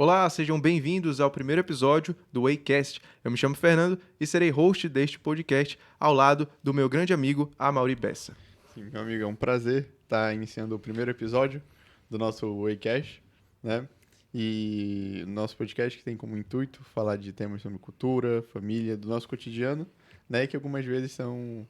Olá, sejam bem-vindos ao primeiro episódio do Waycast. Eu me chamo Fernando e serei host deste podcast ao lado do meu grande amigo Amaury Bessa. Sim, meu amigo, é um prazer estar iniciando o primeiro episódio do nosso Waycast, né? E nosso podcast que tem como intuito falar de temas sobre cultura, família, do nosso cotidiano, né? Que algumas vezes são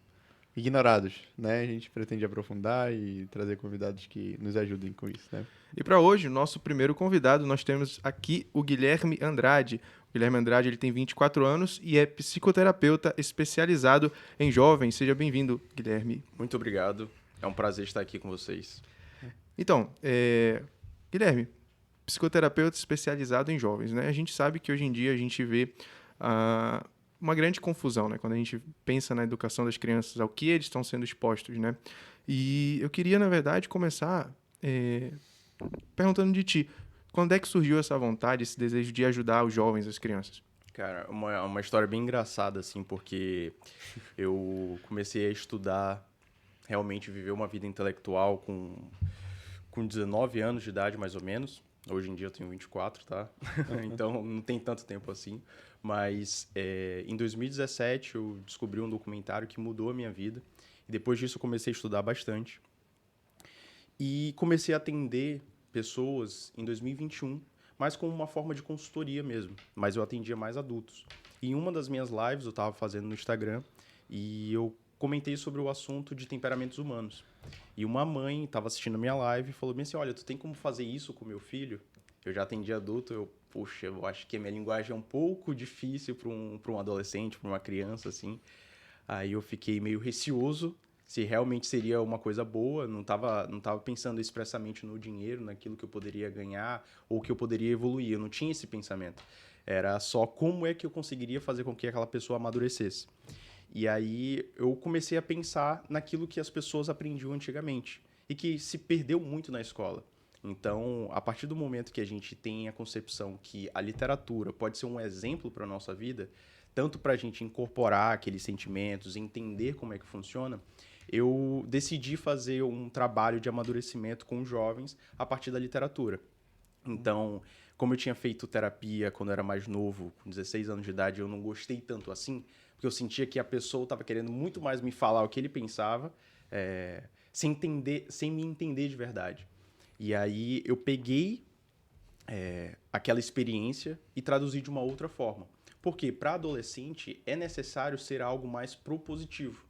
ignorados, né? A gente pretende aprofundar e trazer convidados que nos ajudem com isso, né? E para hoje, o nosso primeiro convidado, nós temos aqui o Guilherme Andrade. O Guilherme Andrade ele tem 24 anos e é psicoterapeuta especializado em jovens. Seja bem-vindo, Guilherme. Muito obrigado. É um prazer estar aqui com vocês. Então, Guilherme, psicoterapeuta especializado em jovens, né? A gente sabe que hoje em dia a gente vê uma grande confusão, né? Quando a gente pensa na educação das crianças, ao que eles estão sendo expostos, né? E eu queria, na verdade, começar perguntando de ti, quando é que surgiu essa vontade, esse desejo de ajudar os jovens, as crianças? Cara, uma história bem engraçada, assim, porque eu comecei a estudar, realmente viver uma vida intelectual com 19 anos de idade, mais ou menos. Hoje em dia eu tenho 24, tá? Então não tem tanto tempo assim. Mas em 2017 eu descobri um documentário que mudou a minha vida. E depois disso eu comecei a estudar bastante. E comecei a atender pessoas em 2021, mas como uma forma de consultoria mesmo. Mas eu atendia mais adultos. E em uma das minhas lives eu estava fazendo no Instagram e eu comentei sobre o assunto de temperamentos humanos. E uma mãe estava assistindo a minha live e falou bem assim, olha, tu tem como fazer isso com meu filho? Eu já atendi adulto, puxa, eu acho que a minha linguagem é um pouco difícil para um adolescente, para uma criança, assim. Aí eu fiquei meio receoso se realmente seria uma coisa boa, não tava pensando expressamente no dinheiro, naquilo que eu poderia ganhar ou que eu poderia evoluir, eu não tinha esse pensamento. Era só como é que eu conseguiria fazer com que aquela pessoa amadurecesse. E aí eu comecei a pensar naquilo que as pessoas aprendiam antigamente e que se perdeu muito na escola. Então, a partir do momento que a gente tem a concepção que a literatura pode ser um exemplo para a nossa vida, tanto para a gente incorporar aqueles sentimentos, entender como é que funciona, eu decidi fazer um trabalho de amadurecimento com jovens a partir da literatura. Então, como eu tinha feito terapia quando eu era mais novo, com 16 anos de idade, eu não gostei tanto assim, porque eu sentia que a pessoa estava querendo muito mais me falar o que ele pensava, sem me entender de verdade. E aí eu peguei aquela experiência e traduzi de uma outra forma. Porque para adolescente é necessário ser algo mais propositivo.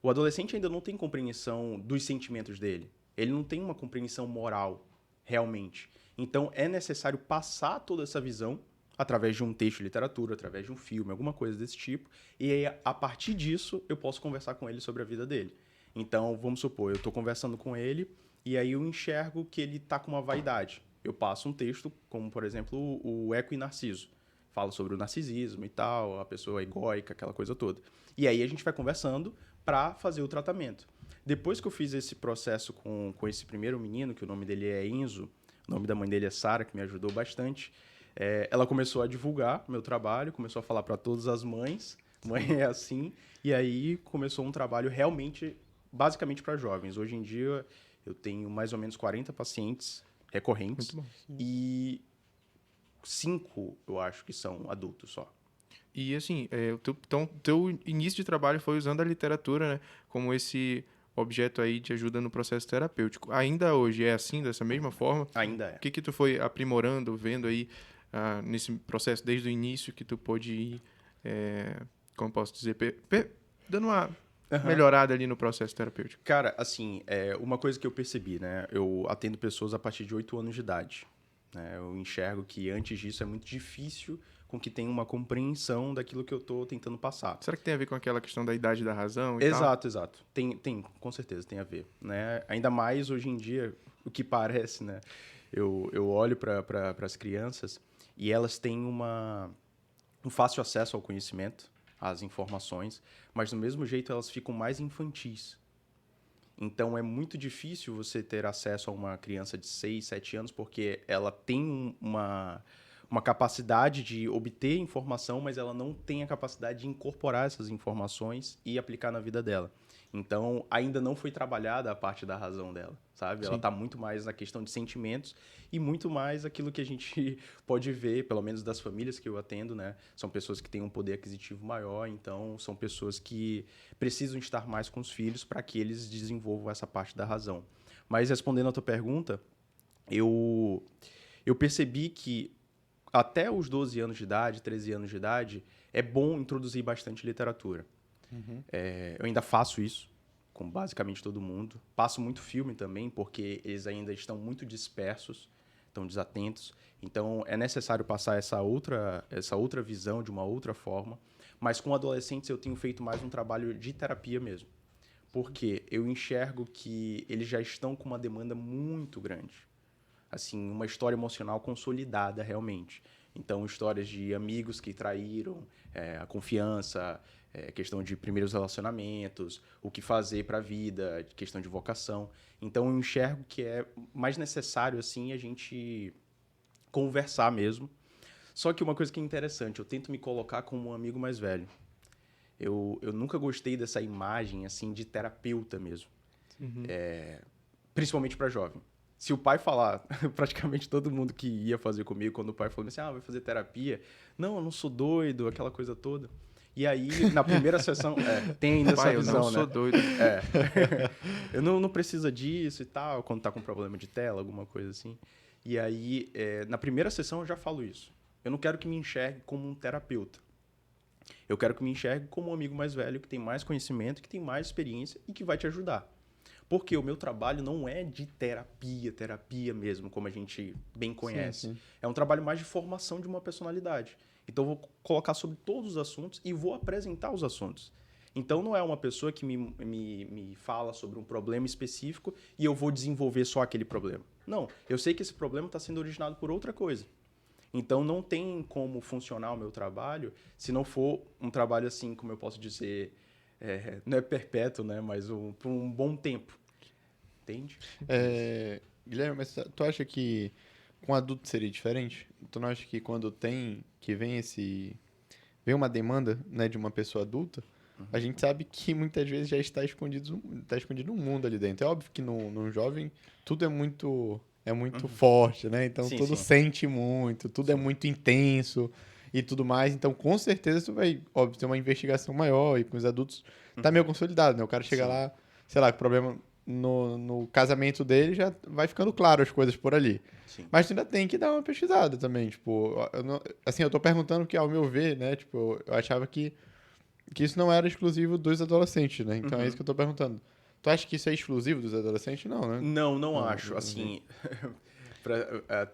O adolescente ainda não tem compreensão dos sentimentos dele. Ele não tem uma compreensão moral, realmente. Então, é necessário passar toda essa visão através de um texto de literatura, através de um filme, alguma coisa desse tipo. E aí, a partir disso, eu posso conversar com ele sobre a vida dele. Então, vamos supor, eu estou conversando com ele e aí eu enxergo que ele está com uma vaidade. Eu passo um texto, como, por exemplo, o Eco e Narciso. Fala sobre o narcisismo e tal, a pessoa egóica, aquela coisa toda. E aí a gente vai conversando para fazer o tratamento. Depois que eu fiz esse processo com esse primeiro menino, que o nome dele é Enzo, o nome da mãe dele é Sara, que me ajudou bastante, ela começou a divulgar meu trabalho, começou a falar para todas as mães, mãe é assim, e aí começou um trabalho realmente, basicamente para jovens. Hoje em dia eu tenho mais ou menos 40 pacientes Muito recorrentes bom. e 5 eu acho que são adultos só. E assim, teu início de trabalho foi usando a literatura, né, como esse objeto aí de ajuda no processo terapêutico. Ainda hoje é assim, dessa mesma forma? Ainda O é. que tu foi aprimorando, vendo aí nesse processo desde o início que tu pôde ir, como posso dizer, dando uma Aham. melhorada ali no processo terapêutico? Cara, assim, uma coisa que eu percebi, né? Eu atendo pessoas a partir de 8 anos de idade. Né? Eu enxergo que antes disso é muito difícil com que tenha uma compreensão daquilo que eu tô tentando passar. Será que tem a ver com aquela questão da idade da razão e tal? Exato, exato. Com certeza tem a ver, né? Ainda mais hoje em dia, o que parece, né? Eu olho para as crianças e elas têm um fácil acesso ao conhecimento, às informações, mas do mesmo jeito elas ficam mais infantis. Então é muito difícil você ter acesso a uma criança de 6, 7 anos, porque ela tem uma capacidade de obter informação, mas ela não tem a capacidade de incorporar essas informações e aplicar na vida dela. Então, ainda não foi trabalhada a parte da razão dela, sabe? Ela Sim. tá muito mais na questão de sentimentos e muito mais aquilo que a gente pode ver, pelo menos das famílias que eu atendo, né? São pessoas que têm um poder aquisitivo maior, então são pessoas que precisam estar mais com os filhos para que eles desenvolvam essa parte da razão. Mas respondendo a tua pergunta, eu percebi que até os 12 anos de idade, 13 anos de idade, é bom introduzir bastante literatura. Eu ainda faço isso com basicamente todo mundo. Passo muito filme também, porque eles ainda estão muito dispersos, estão desatentos. Então, é necessário passar essa outra visão de uma outra forma. Mas com adolescentes eu tenho feito mais um trabalho de terapia mesmo. Porque eu enxergo que eles já estão com uma demanda muito grande. Assim, uma história emocional consolidada realmente. Então, histórias de amigos que traíram, a confiança, questão de primeiros relacionamentos, o que fazer para a vida, questão de vocação. Então, eu enxergo que é mais necessário, assim, a gente conversar mesmo. Só que uma coisa que é interessante, eu tento me colocar como um amigo mais velho. Eu nunca gostei dessa imagem, assim, de terapeuta mesmo. Principalmente para jovem. Se o pai falar, praticamente todo mundo que ia fazer comigo, quando o pai falou assim, vai fazer terapia. Não, eu não sou doido, aquela coisa toda. E aí, na primeira sessão, tem ainda essa Pai, visão, eu não né? sou doido. Eu não precisa disso e tal, quando tá com problema de tela, alguma coisa assim. E aí, na primeira sessão eu já falo isso. Eu não quero que me enxergue como um terapeuta. Eu quero que me enxergue como um amigo mais velho, que tem mais conhecimento, que tem mais experiência e que vai te ajudar. Porque o meu trabalho não é de terapia mesmo, como a gente bem conhece. Sim. É um trabalho mais de formação de uma personalidade. Então, eu vou colocar sobre todos os assuntos e vou apresentar os assuntos. Então, não é uma pessoa que me fala sobre um problema específico e eu vou desenvolver só aquele problema. Não, eu sei que esse problema está sendo originado por outra coisa. Então, não tem como funcionar o meu trabalho se não for um trabalho assim, como eu posso dizer, não é perpétuo, né? Mas por um bom tempo. Entende? Guilherme, mas tu acha que com adulto seria diferente? Tu não acha que quando vem uma demanda, né, de uma pessoa adulta, a gente sabe que muitas vezes já está escondido um mundo ali dentro. É óbvio que num jovem tudo é muito forte, né? Então Sim, tudo sim. sente muito, tudo é Sim. muito intenso e tudo mais. Então com certeza tu vai, óbvio, ter uma investigação maior e com os adultos tá meio consolidado, né? O cara chega Sim. lá, sei lá, com problema no casamento dele, já vai ficando claro as coisas por ali. Sim. Mas tu ainda tem que dar uma pesquisada também, tipo, assim, eu tô perguntando que ao meu ver, né, tipo, eu achava que isso não era exclusivo dos adolescentes, né? Então é isso que eu tô perguntando. Tu acha que isso é exclusivo dos adolescentes? Não, né? Não acho. Assim,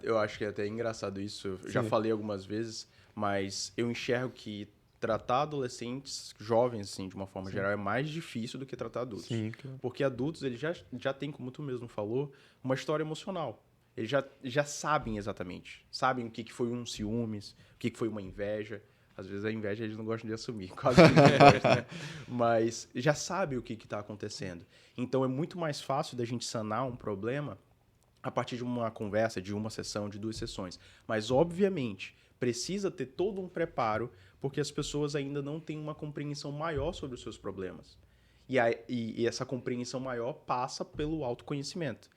eu acho que é até engraçado isso. Eu já Sim. falei algumas vezes, mas eu enxergo que tratar adolescentes, jovens, assim, de uma forma geral, é mais difícil do que tratar adultos. Sim, claro. Porque adultos, eles já têm, como tu mesmo falou, uma história emocional. Eles já sabem exatamente. Sabem o que foi um ciúmes, o que foi uma inveja. Às vezes a inveja eles não gostam de assumir, quase ninguém gosta, né? Mas já sabe o que está acontecendo. Então é muito mais fácil da gente sanar um problema a partir de uma conversa, de uma sessão, de 2 sessões. Mas, obviamente, precisa ter todo um preparo, porque as pessoas ainda não têm uma compreensão maior sobre os seus problemas. E essa compreensão maior passa pelo autoconhecimento.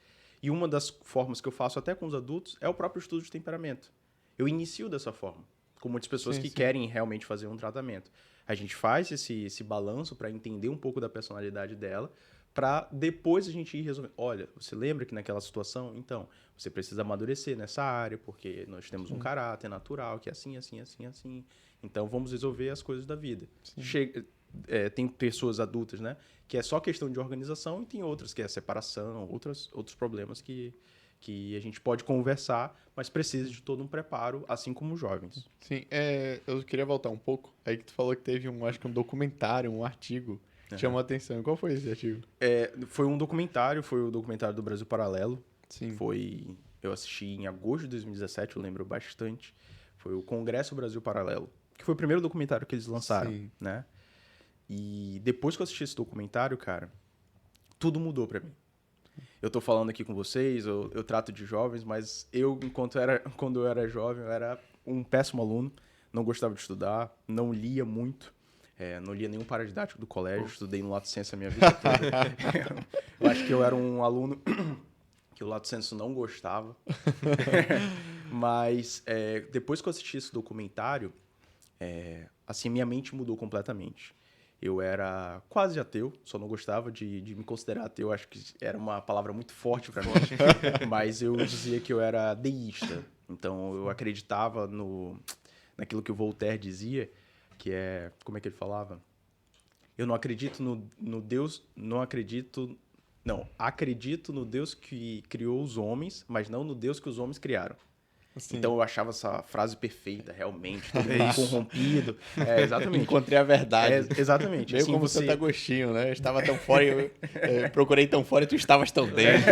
E uma das formas que eu faço até com os adultos é o próprio estudo de temperamento. Eu inicio dessa forma, com muitas pessoas Sim, que sim. querem realmente fazer um tratamento. A gente faz esse balanço para entender um pouco da personalidade dela, para depois a gente ir resolvendo. Olha, você lembra que naquela situação? Então, você precisa amadurecer nessa área, porque nós temos um caráter natural que é assim, assim, assim, assim. Então, vamos resolver as coisas da vida. Tem pessoas adultas, né? Que é só questão de organização e tem outras que é separação, outros problemas que a gente pode conversar, mas precisa de todo um preparo, assim como os jovens. Sim, eu queria voltar um pouco. Aí que tu falou que teve acho que um documentário, um artigo que chamou a atenção. Qual foi esse artigo? Foi o documentário do Brasil Paralelo. Sim. Eu assisti em agosto de 2017, eu lembro bastante. Foi o Congresso Brasil Paralelo, que foi o primeiro documentário que eles lançaram, Sim. né? E depois que eu assisti esse documentário, cara, tudo mudou pra mim. Eu tô falando aqui com vocês, eu trato de jovens, mas quando eu era jovem, eu era um péssimo aluno, não gostava de estudar, não lia muito, Não lia nenhum paradidático do colégio, estudei no Lato Senso a minha vida toda. Eu acho que eu era um aluno que o Lato Senso não gostava. Mas depois que eu assisti esse documentário, assim, minha mente mudou completamente. Eu era quase ateu, só não gostava de me considerar ateu, acho que era uma palavra muito forte para mim. Mas eu dizia que eu era deísta. Então eu acreditava naquilo que o Voltaire dizia, que é... Como é que ele falava? Eu não acredito no Deus... Não acredito... Não, acredito no Deus que criou os homens, mas não no Deus que os homens criaram. Sim. Então eu achava essa frase perfeita, realmente, todo mundo corrompido. Exatamente. Encontrei a verdade. Exatamente. Meio assim, como Santo Agostinho, né? Eu estava tão fora, eu procurei tão fora e tu estavas tão dentro.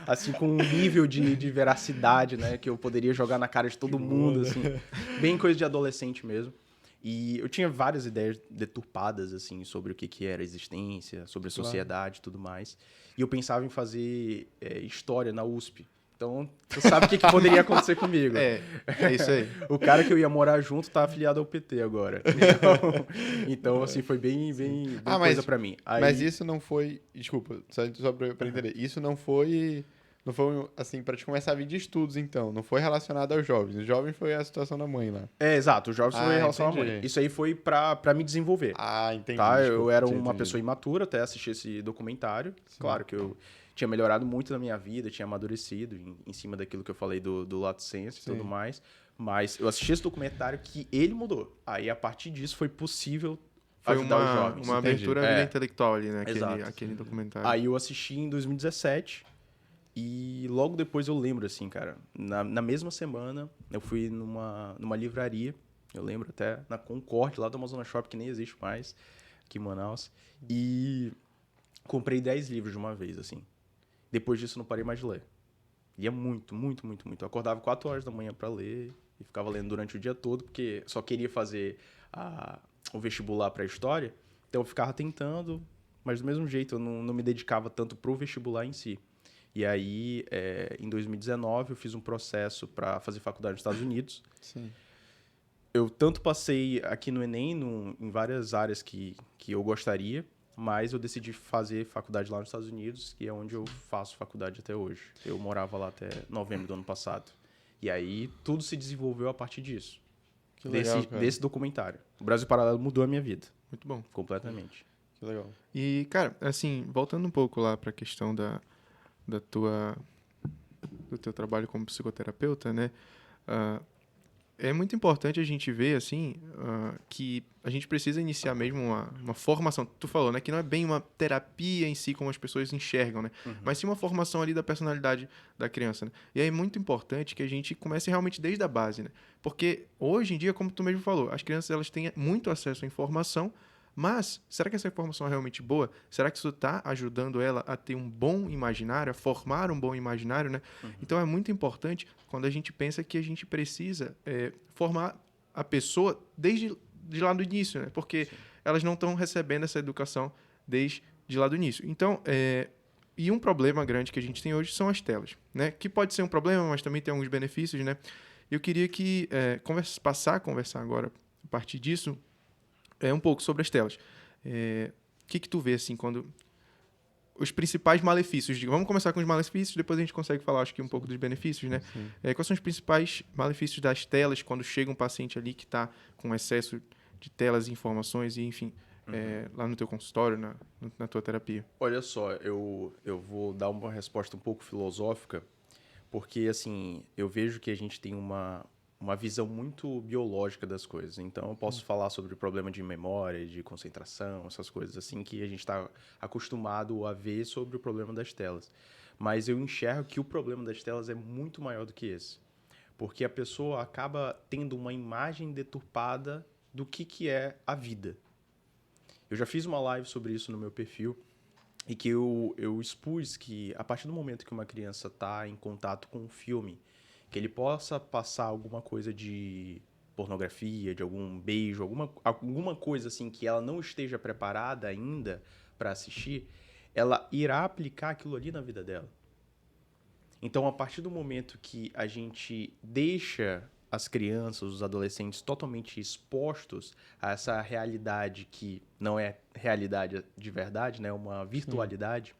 Assim, com um nível de veracidade, né? Que eu poderia jogar na cara de todo mundo, assim. Bem coisa de adolescente mesmo. E eu tinha várias ideias deturpadas, assim, sobre o que era a existência, sobre a sociedade e tudo mais. E eu pensava em fazer história na USP. Então, tu sabe o que poderia acontecer comigo. É isso aí. O cara que eu ia morar junto tá afiliado ao PT agora. Então assim, foi bem coisa pra mim. Aí... Mas isso não foi... Desculpa, só pra entender. Isso não foi, assim, pra te começar a vir de estudos, então. Não foi relacionado aos jovens. Os jovens foi a situação da mãe lá. Exato. Os jovens foi em relação à entendi. mãe. Isso aí foi pra me desenvolver. Entendi. Tá? Desculpa, Eu era tinha uma entendido. pessoa imatura até assistir esse documentário. Sim. Claro que eu tinha melhorado muito na minha vida, tinha amadurecido em cima daquilo que eu falei do Lato Senso e tudo mais. Mas eu assisti esse documentário que ele mudou. Aí, a partir disso, foi possível ajudar os jovens. Uma abertura à vida intelectual ali, né? Exato. Aquele documentário. Aí eu assisti em 2017 e logo depois eu lembro, assim, cara, na mesma semana eu fui numa livraria, eu lembro até, na Concorde, lá do Amazônia Shopping, que nem existe mais, aqui em Manaus, e comprei 10 livros de uma vez, assim. Depois disso, não parei mais de ler. Lia muito, muito, muito, muito. Eu acordava 4 horas da manhã para ler e ficava lendo durante o dia todo, porque só queria fazer o vestibular para História. Então, eu ficava tentando, mas do mesmo jeito, eu não me dedicava tanto pro vestibular em si. E aí, em 2019, eu fiz um processo para fazer faculdade nos Estados Unidos. Sim. Eu tanto passei aqui no Enem, em várias áreas que eu gostaria, mas eu decidi fazer faculdade lá nos Estados Unidos, que é onde eu faço faculdade até hoje. Eu morava lá até novembro do ano passado. E aí, tudo se desenvolveu a partir disso. Que legal, desse documentário. O Brasil Paralelo mudou a minha vida. Muito bom. Completamente. Que legal. E, cara, assim, voltando um pouco lá para a questão do teu trabalho como psicoterapeuta, né? É muito importante a gente ver, assim, que a gente precisa iniciar mesmo uma formação. Tu falou, né? Que não é bem uma terapia em si, como as pessoas enxergam, né? Uhum. Mas sim uma formação ali da personalidade da criança, né? E aí é muito importante que a gente comece realmente desde a base, né? Porque hoje em dia, como tu mesmo falou, as crianças elas têm muito acesso à informação, mas será que essa informação é realmente boa? Será que isso está ajudando ela a ter um bom imaginário, a formar um bom imaginário, né? Uhum. Então é muito importante quando a gente pensa que a gente precisa formar a pessoa desde lá do início, né? Porque elas não estão recebendo essa educação desde lá do início. Então, e um problema grande que a gente tem hoje são as telas, né? Que pode ser um problema, mas também tem alguns benefícios, né? Eu queria que passar a conversar agora a partir disso um pouco sobre as telas. O que tu vê, assim, quando... Os principais malefícios. Vamos começar com os malefícios, depois a gente consegue falar, acho que, um pouco dos benefícios, né? Quais são os principais malefícios das telas quando chega um paciente ali que está com excesso de telas e informações e, enfim, lá no teu consultório, na tua terapia? Olha só, eu vou dar uma resposta um pouco filosófica, porque, assim, eu vejo que a gente tem uma visão muito biológica das coisas. Então, eu posso falar sobre o problema de memória, de concentração, essas coisas assim que a gente está acostumado a ver sobre o problema das telas. Mas eu enxergo que o problema das telas é muito maior do que esse. Porque a pessoa acaba tendo uma imagem deturpada do que é a vida. Eu já fiz uma live sobre isso no meu perfil e que eu expus que a partir do momento que uma criança está em contato com um filme, que ele possa passar alguma coisa de pornografia, de algum beijo, alguma coisa assim que ela não esteja preparada ainda para assistir, ela irá aplicar aquilo ali na vida dela. Então, a partir do momento que a gente deixa as crianças, os adolescentes totalmente expostos a essa realidade que não é realidade de verdade, né? Uma virtualidade,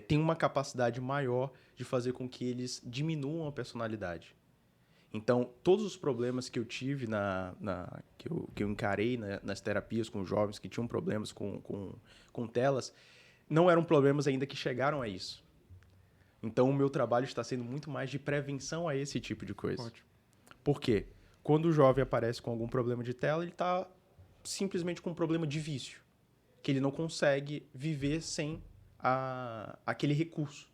tem uma capacidade maior de fazer com que eles diminuam a personalidade. Então, todos os problemas que eu tive, que eu encarei nas terapias com jovens que tinham problemas com telas, não eram problemas ainda que chegaram a isso. Então, o meu trabalho está sendo muito mais de prevenção a esse tipo de coisa. Ótimo. Por quê? Quando o jovem aparece com algum problema de tela, ele está simplesmente com um problema de vício, que ele não consegue viver sem aquele recurso.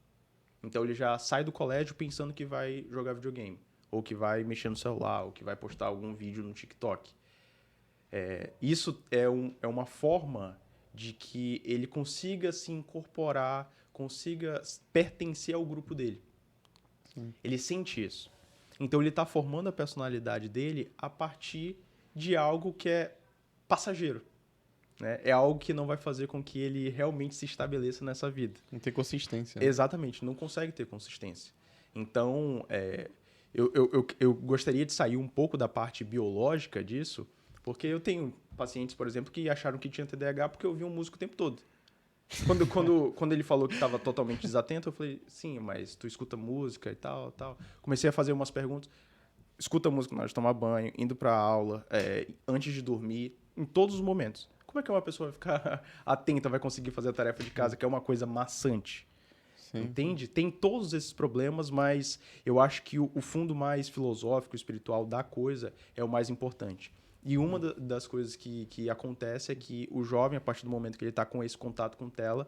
Então, ele já sai do colégio pensando que vai jogar videogame, ou que vai mexer no celular, ou que vai postar algum vídeo no TikTok. Isso é uma forma de que ele consiga se incorporar, consiga pertencer ao grupo dele. Sim. Ele sente isso. Então, ele está formando a personalidade dele a partir de algo que é passageiro. Né? É algo que não vai fazer com que ele realmente se estabeleça nessa vida. Não tem consistência. Né? Exatamente, não consegue ter consistência. Então, eu gostaria de sair um pouco da parte biológica disso, porque eu tenho pacientes, por exemplo, que acharam que tinha TDAH porque eu ouvia um músico o tempo todo. Quando ele falou que estava totalmente desatento, eu falei, sim, mas tu escuta música e tal, tal. Comecei a fazer umas perguntas. Escuta música na hora de tomar banho, indo para aula, antes de dormir, em todos os momentos. Como é que uma pessoa vai ficar atenta, vai conseguir fazer a tarefa de casa, que é uma coisa maçante? Sim. Entende? Tem todos esses problemas, mas eu acho que o fundo mais filosófico, espiritual da coisa é o mais importante. E uma das coisas que acontece é que o jovem, a partir do momento que ele está com esse contato com tela,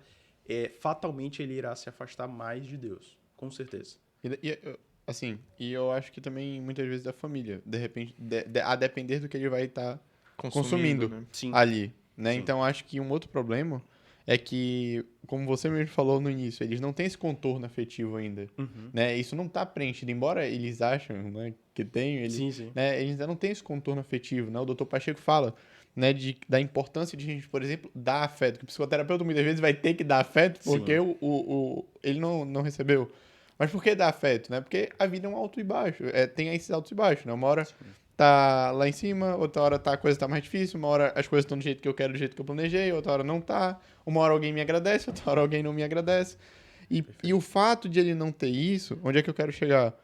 fatalmente ele irá se afastar mais de Deus. Com certeza. E eu acho que também, muitas vezes, da família. De repente, a depender do que ele vai estar consumindo né? Sim. ali. Né? Sim. Então, acho que um outro problema é que, como você mesmo falou no início, eles não têm esse contorno afetivo ainda. Uhum. Né? Isso não está preenchido, embora eles acham, né, que tem, Sim, sim. né, eles ainda não têm esse contorno afetivo. Né? O Dr. Pacheco fala, né, da importância de a gente, por exemplo, dar afeto. Que o psicoterapeuta muitas vezes vai ter que dar afeto porque ele não recebeu. Mas por que dar afeto? Né? Porque a vida é um alto e baixo. Tem esses altos e baixos. Né? Uma hora tá lá em cima, outra hora a coisa tá mais difícil, uma hora as coisas estão do jeito que eu quero, do jeito que eu planejei, outra hora não tá. Uma hora alguém me agradece, outra hora alguém não me agradece. E o fato de ele não ter isso, onde é que eu quero chegar?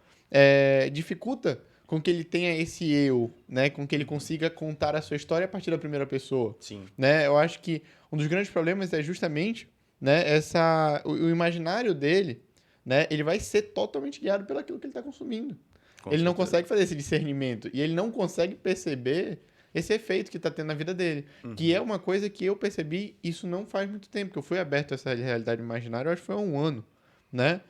Dificulta com que ele tenha esse eu, né? Com que ele consiga contar a sua história a partir da primeira pessoa. Sim. Né? Eu acho que um dos grandes problemas é justamente, né, o imaginário dele, né? Ele vai ser totalmente guiado pelo aquilo que ele está consumindo. Ele não consegue fazer esse discernimento. E ele não consegue perceber esse efeito que está tendo na vida dele. Uhum. Que é uma coisa que eu percebi, isso não faz muito tempo, que eu fui aberto a essa realidade imaginária, eu acho que foi há um ano, né?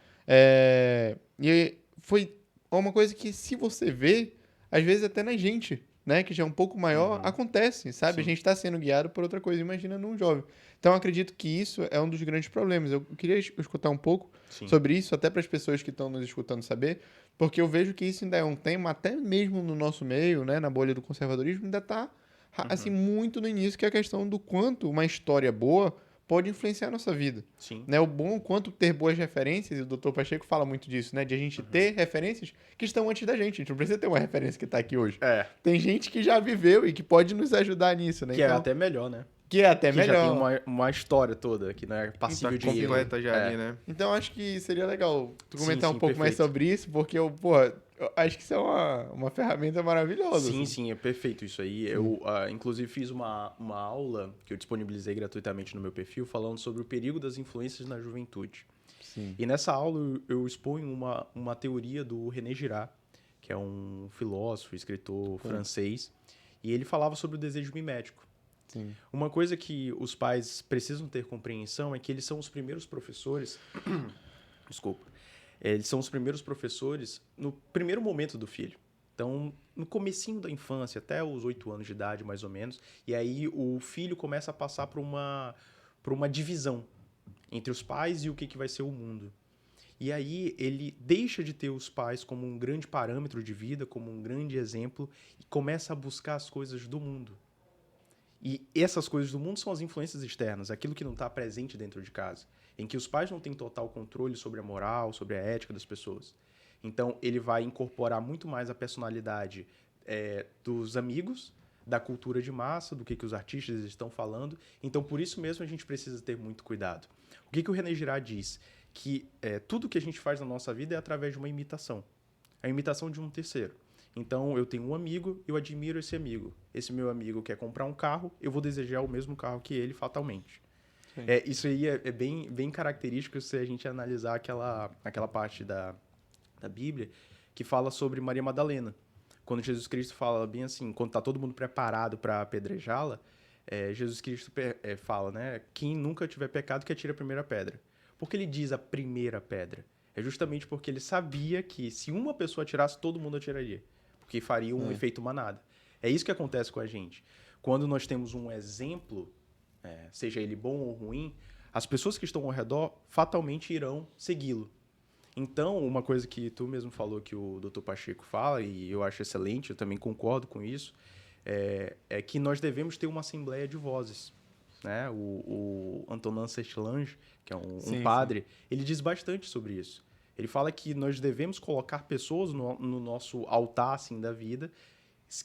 E foi uma coisa que, se você vê, às vezes até na gente, né? Que já é um pouco maior, acontece, sabe? Sim. A gente está sendo guiado por outra coisa, imagina num jovem. Então, eu acredito que isso é um dos grandes problemas. Eu queria escutar um pouco sobre isso, até para as pessoas que estão nos escutando saber, porque eu vejo que isso ainda é um tema, até mesmo no nosso meio, né, na bolha do conservadorismo, ainda está assim, muito no início, que é a questão do quanto uma história boa pode influenciar a nossa vida. Sim. Né? O bom quanto ter boas referências, e o Dr. Pacheco fala muito disso, né? De a gente ter referências que estão antes da gente. A gente não precisa ter uma referência que está aqui hoje. Tem gente que já viveu e que pode nos ajudar nisso, né? Que é até melhor, né? Que é até que melhor. já tem uma história toda, que não é passível de erro. Completa já ali, né? Então, acho que seria legal tu comentar Sim, um pouco mais perfeito. sobre isso, porque eu acho que isso é uma ferramenta maravilhosa. Sim, assim. sim, é perfeito isso aí. Eu, inclusive, fiz uma aula que eu disponibilizei gratuitamente no meu perfil, falando sobre o perigo das influências na juventude. Sim. E nessa aula eu exponho uma teoria do René Girard, que é um filósofo, escritor francês, e ele falava sobre o desejo mimético. Sim. Uma coisa que os pais precisam ter compreensão é que eles são os primeiros professores... Desculpa. Eles são os primeiros professores no primeiro momento do filho. Então, no comecinho da infância, até os 8 anos de idade, mais ou menos, e aí o filho começa a passar por uma divisão entre os pais e o que vai ser o mundo. E aí ele deixa de ter os pais como um grande parâmetro de vida, como um grande exemplo, e começa a buscar as coisas do mundo. E essas coisas do mundo são as influências externas, aquilo que não está presente dentro de casa, em que os pais não têm total controle sobre a moral, sobre a ética das pessoas. Então, ele vai incorporar muito mais a personalidade dos amigos, da cultura de massa, do que os artistas estão falando. Então, por isso mesmo, a gente precisa ter muito cuidado. O que o René Girard diz? Que tudo que a gente faz na nossa vida é através de uma imitação. A imitação de um terceiro. Então, eu tenho um amigo, eu admiro esse amigo. Esse meu amigo quer comprar um carro, eu vou desejar o mesmo carro que ele fatalmente. Isso aí é bem característico se a gente analisar aquela parte da Bíblia que fala sobre Maria Madalena. Quando Jesus Cristo fala bem assim, quando está todo mundo preparado para apedrejá-la, Jesus Cristo fala, né? Quem nunca tiver pecado, que atire a primeira pedra. Por que ele diz a primeira pedra? É justamente porque ele sabia que se uma pessoa atirasse, todo mundo atiraria. Porque faria um efeito manada. É isso que acontece com a gente. Quando nós temos um exemplo, seja ele bom ou ruim, as pessoas que estão ao redor fatalmente irão segui-lo. Então, uma coisa que tu mesmo falou que o Dr. Pacheco fala, e eu acho excelente, eu também concordo com isso, é que nós devemos ter uma assembleia de vozes. Né? O Antonin Sestlange, que é um padre, ele diz bastante sobre isso. Ele fala que nós devemos colocar pessoas no nosso altar assim, da vida,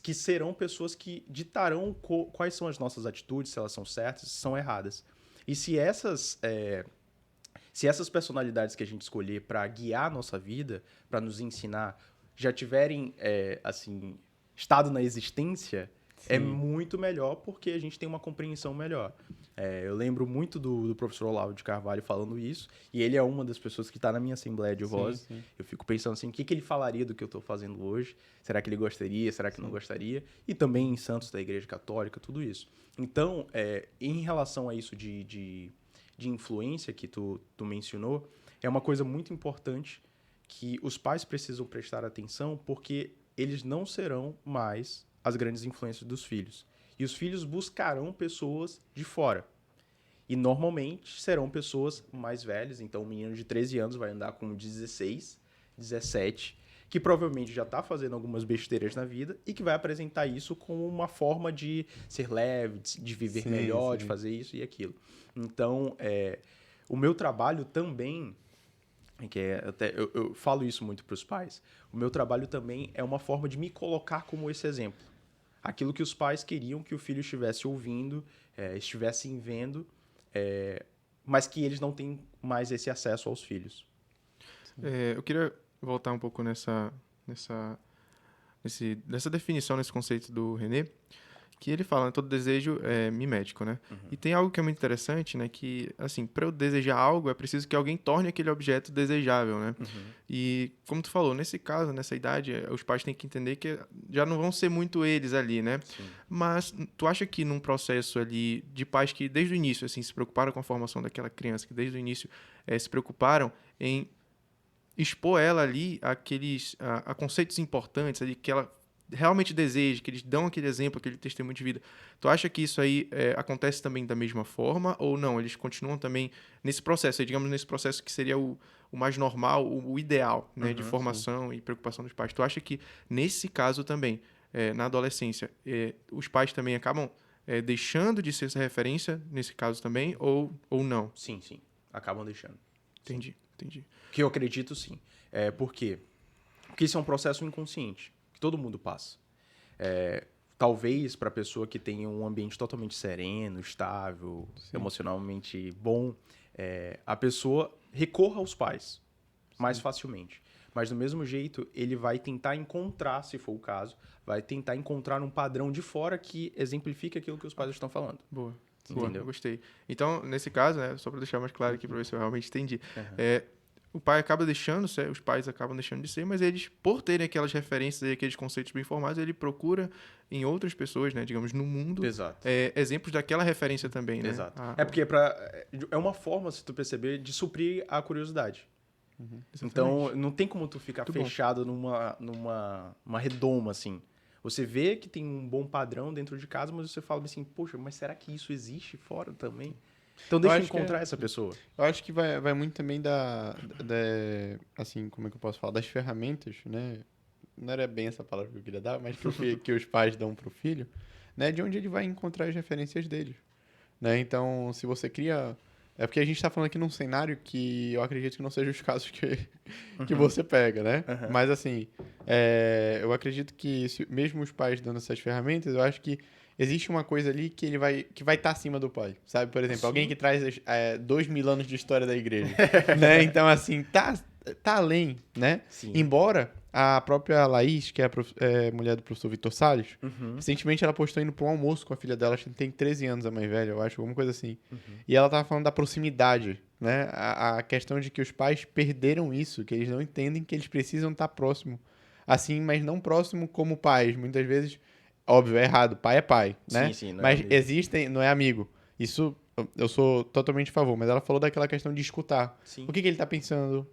que serão pessoas que ditarão quais são as nossas atitudes, se elas são certas, se são erradas. E se essas personalidades que a gente escolher para guiar a nossa vida, para nos ensinar, já tiverem assim, estado na existência, é muito melhor porque a gente tem uma compreensão melhor. Eu lembro muito do professor Olavo de Carvalho falando isso, e ele é uma das pessoas que está na minha assembleia de voz. Eu fico pensando assim, o que ele falaria do que eu estou fazendo hoje? Será que ele gostaria? Será que não gostaria? E também em santos da Igreja Católica, tudo isso. Então, em relação a isso de influência que tu mencionou, é uma coisa muito importante que os pais precisam prestar atenção, porque eles não serão mais as grandes influências dos filhos. E os filhos buscarão pessoas de fora. E normalmente serão pessoas mais velhas. Então, um menino de 13 anos vai andar com 16, 17, que provavelmente já está fazendo algumas besteiras na vida e que vai apresentar isso como uma forma de ser leve, de viver melhor, de fazer isso e aquilo. Então, o meu trabalho também, eu falo isso muito para os pais, o meu trabalho também é uma forma de me colocar como esse exemplo. Aquilo que os pais queriam que o filho estivesse ouvindo, estivessem vendo, mas que eles não têm mais esse acesso aos filhos. Eu queria voltar um pouco nessa definição, nesse conceito do René, que ele fala, né, todo desejo é mimético, né? E tem algo que é muito interessante, né? Que, assim, para eu desejar algo, é preciso que alguém torne aquele objeto desejável, né? E, como tu falou, nesse caso, nessa idade, os pais têm que entender que já não vão ser muito eles ali, né? Sim. Mas tu acha que num processo ali de pais que, desde o início, assim, se preocuparam com a formação daquela criança, que desde o início se preocuparam em expor ela ali a conceitos importantes ali, que ela realmente deseja, que eles dão aquele exemplo, aquele testemunho de vida. Tu acha que isso aí acontece também da mesma forma ou não? Eles continuam também nesse processo, aí, digamos, nesse processo que seria o mais normal, o ideal, né, de formação e preocupação dos pais. Tu acha que nesse caso também, na adolescência, os pais também acabam deixando de ser essa referência nesse caso também ou não? Sim. Acabam deixando. Entendi. Que eu acredito, sim. Por quê? Porque isso é um processo inconsciente, que todo mundo passa. Talvez para a pessoa que tenha um ambiente totalmente sereno, estável, emocionalmente bom, a pessoa recorra aos pais mais facilmente. Mas, do mesmo jeito, ele vai tentar encontrar, se for o caso, vai tentar encontrar um padrão de fora que exemplifique aquilo que os pais estão falando. Boa, entendeu? Eu gostei. Então, nesse caso, né, só para deixar mais claro aqui para ver se eu realmente entendi, o pai acaba deixando, os pais acabam deixando de ser, mas eles, por terem aquelas referências e aqueles conceitos bem formados, ele procura em outras pessoas, né, digamos, no mundo, Exato. Exemplos daquela referência também, né? Exato. Porque é uma forma, se tu perceber, de suprir a curiosidade. Então, não tem como tu ficar Muito fechado numa redoma, assim. Você vê que tem um bom padrão dentro de casa, mas você fala assim, poxa, mas será que isso existe fora também? Então, deixa eu encontrar essa pessoa. Eu acho que vai muito também assim, como é que eu posso falar? Das ferramentas, né? Não era bem essa palavra que eu queria dar, mas que os pais dão pro filho, né? De onde ele vai encontrar as referências deles, né? Então, se você cria É porque a gente tá falando aqui num cenário que eu acredito que não seja os casos que você pega, né? Mas, assim, eu acredito que mesmo os pais dando essas ferramentas, eu acho que existe uma coisa ali que vai estar acima do pai, sabe? Por exemplo, alguém que traz 2.000 anos de história da igreja, né? Então, assim, tá além, né? Sim. Embora a própria Laís, que é a mulher do professor Vitor Salles, recentemente ela postou indo para um almoço com a filha dela, acho que tem 13 anos a mais velha, eu acho, alguma coisa assim. E ela tava falando da proximidade, né? A questão de que os pais perderam isso, que eles não entendem que eles precisam estar próximo. Assim, mas não próximo como pais. Muitas vezes, óbvio, é errado, pai é pai, né? Sim, não é mas amigo. existem, não é amigo. Isso eu sou totalmente a favor, mas ela falou daquela questão de escutar. Sim. O que ele tá pensando,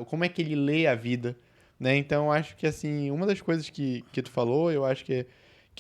como é que ele lê a vida, né? Então, eu acho que, assim, uma das coisas que tu falou, eu acho que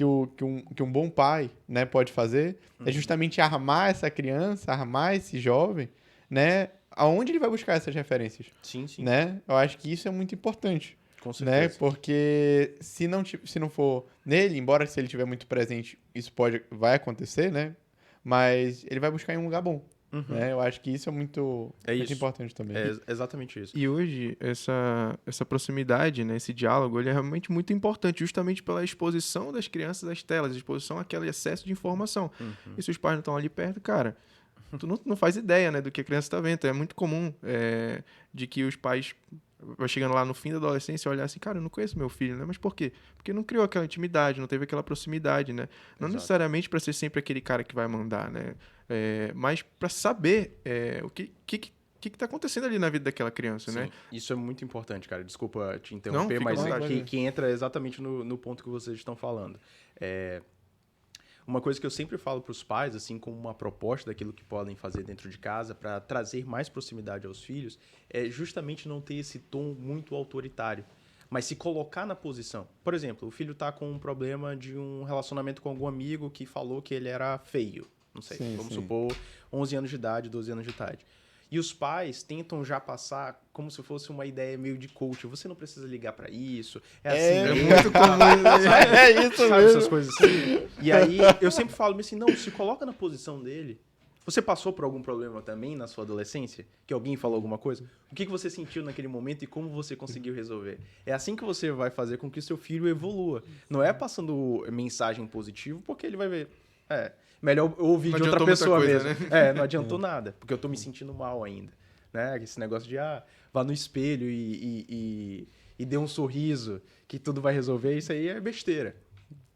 um bom pai, né, pode fazer é justamente armar essa criança, armar esse jovem, né? Aonde ele vai buscar essas referências, Sim. né? Eu acho que isso é muito importante, Com né? certeza. Porque se não for nele, embora se ele estiver muito presente, isso vai acontecer, né? Mas ele vai buscar em um lugar bom, né? Eu acho que isso é muito isso. importante também. É exatamente isso. E hoje, essa proximidade, né, esse diálogo, ele é realmente muito importante, justamente pela exposição das crianças às telas, exposição àquele excesso de informação. E se os pais não estão ali perto, cara, tu não faz ideia, né, do que a criança está vendo. É muito comum de que os pais, vai chegando lá no fim da adolescência, olhar assim, cara, eu não conheço meu filho, né? Mas por quê? Porque não criou aquela intimidade, não teve aquela proximidade, né? Não Exato. necessariamente para ser sempre aquele cara que vai mandar, né? Mas para saber o que está acontecendo ali na vida daquela criança, Sim, né? isso é muito importante, cara. Desculpa te interromper, fica à mas vontade. que entra exatamente no ponto que vocês estão falando. Uma coisa que eu sempre falo para os pais, assim, como uma proposta daquilo que podem fazer dentro de casa para trazer mais proximidade aos filhos, é justamente não ter esse tom muito autoritário, mas se colocar na posição. Por exemplo, o filho está com um problema de um relacionamento com algum amigo que falou que ele era feio. Não sei, vamos supor 11 anos de idade, 12 anos de idade. E os pais tentam já passar como se fosse uma ideia meio de coach. Você não precisa ligar pra isso. É muito comum. É isso sabe mesmo. essas coisas assim? E aí eu sempre falo assim, não, se coloca na posição dele. Você passou por algum problema também na sua adolescência? Que alguém falou alguma coisa? O que você sentiu naquele momento e como você conseguiu resolver? É assim que você vai fazer com que o seu filho evolua. Não é passando mensagem positiva, porque ele vai ver... melhor eu ouvir Não de outra adiantou muita pessoa coisa, mesmo. né? Não adiantou nada, porque eu tô me sentindo mal ainda. Né? Esse negócio de, vá no espelho e dê um sorriso, que tudo vai resolver, isso aí é besteira.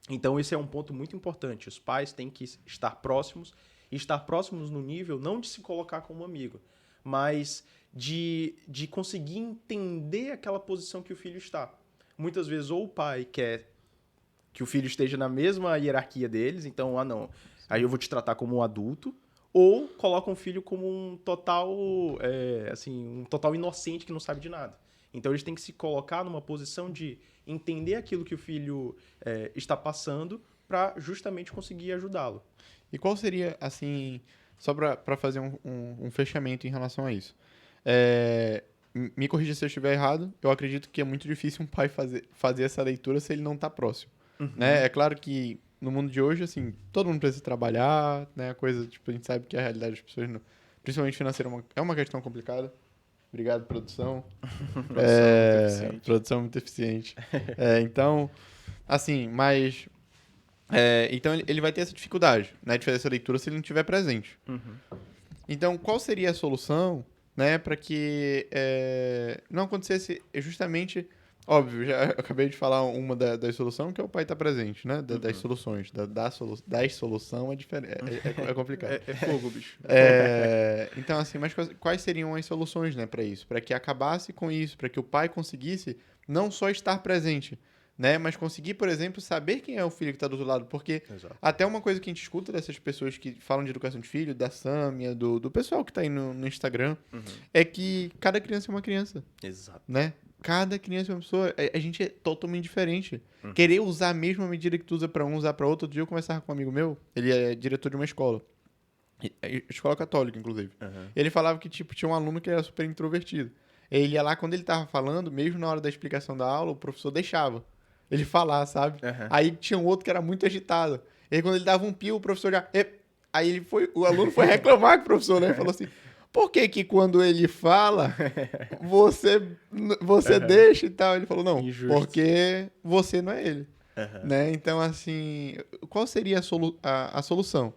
Então, esse é um ponto muito importante. Os pais têm que estar próximos, e estar próximos no nível, não de se colocar como amigo, mas de conseguir entender aquela posição que o filho está. Muitas vezes, ou o pai quer que o filho esteja na mesma hierarquia deles, então, não, aí eu vou te tratar como um adulto, ou coloca um filho como um total inocente que não sabe de nada. Então, eles têm que se colocar numa posição de entender aquilo que o filho está passando para justamente conseguir ajudá-lo. E qual seria, assim, só para fazer um fechamento em relação a isso? Me corrija se eu estiver errado, eu acredito que é muito difícil um pai fazer essa leitura se ele não está próximo. Né? É claro que no mundo de hoje, assim, todo mundo precisa trabalhar, né? A coisa, tipo, a gente sabe que a realidade das pessoas, principalmente financeira, é uma questão complicada. Obrigado, produção. Produção muito eficiente. Então, assim, mas... então, ele vai ter essa dificuldade, né, de fazer essa leitura se ele não estiver presente. Então, qual seria a solução, né, para que não acontecesse justamente... Óbvio, já acabei de falar uma das soluções, que é o pai estar presente, né? Das soluções. Das solução é diferente. É complicado. É fogo, bicho. Então, assim, mas quais seriam as soluções, né, para isso? Para que acabasse com isso, para que o pai conseguisse não só estar presente, né? Mas conseguir, por exemplo, saber quem é o filho que está do outro lado. Porque até uma coisa que a gente escuta dessas pessoas que falam de educação de filho, da Sâmia, do pessoal que está aí no Instagram, é que cada criança é uma criança. Exato. Né? Cada criança é uma pessoa. A gente é totalmente diferente. Querer usar a mesma medida que tu usa pra um, usar pra outro. Outro dia eu conversava com um amigo meu, ele é diretor de uma escola. Escola católica, inclusive. Ele falava que, tipo, tinha um aluno que era super introvertido. Ele ia lá, quando ele tava falando, mesmo na hora da explicação da aula, o professor deixava ele falar, sabe? Aí tinha um outro que era muito agitado. E aí, quando ele dava um pio, o professor já... Aí o aluno foi reclamar com o professor, né? Falou assim, por que que quando ele fala, você deixa e tal? Ele falou, não, Injusto. porque você não é ele. Aham. Né? Então, assim, qual seria a solução?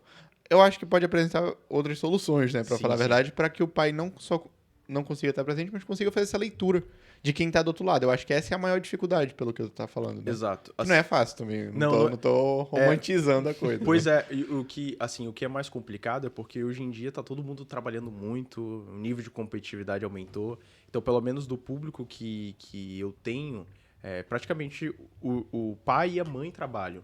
Eu acho que pode apresentar outras soluções, né? Pra Sim, falar a sim. verdade, para que o pai não só não consiga estar presente, mas consiga fazer essa leitura de quem tá do outro lado. Eu acho que essa é a maior dificuldade, pelo que eu tá falando, né? Exato. Que não é fácil também. Não, Não tô romantizando a coisa. Pois né? é, e o que é mais complicado é porque hoje em dia tá todo mundo trabalhando muito, o nível de competitividade aumentou. Então, pelo menos do público que eu tenho, praticamente o pai e a mãe trabalham.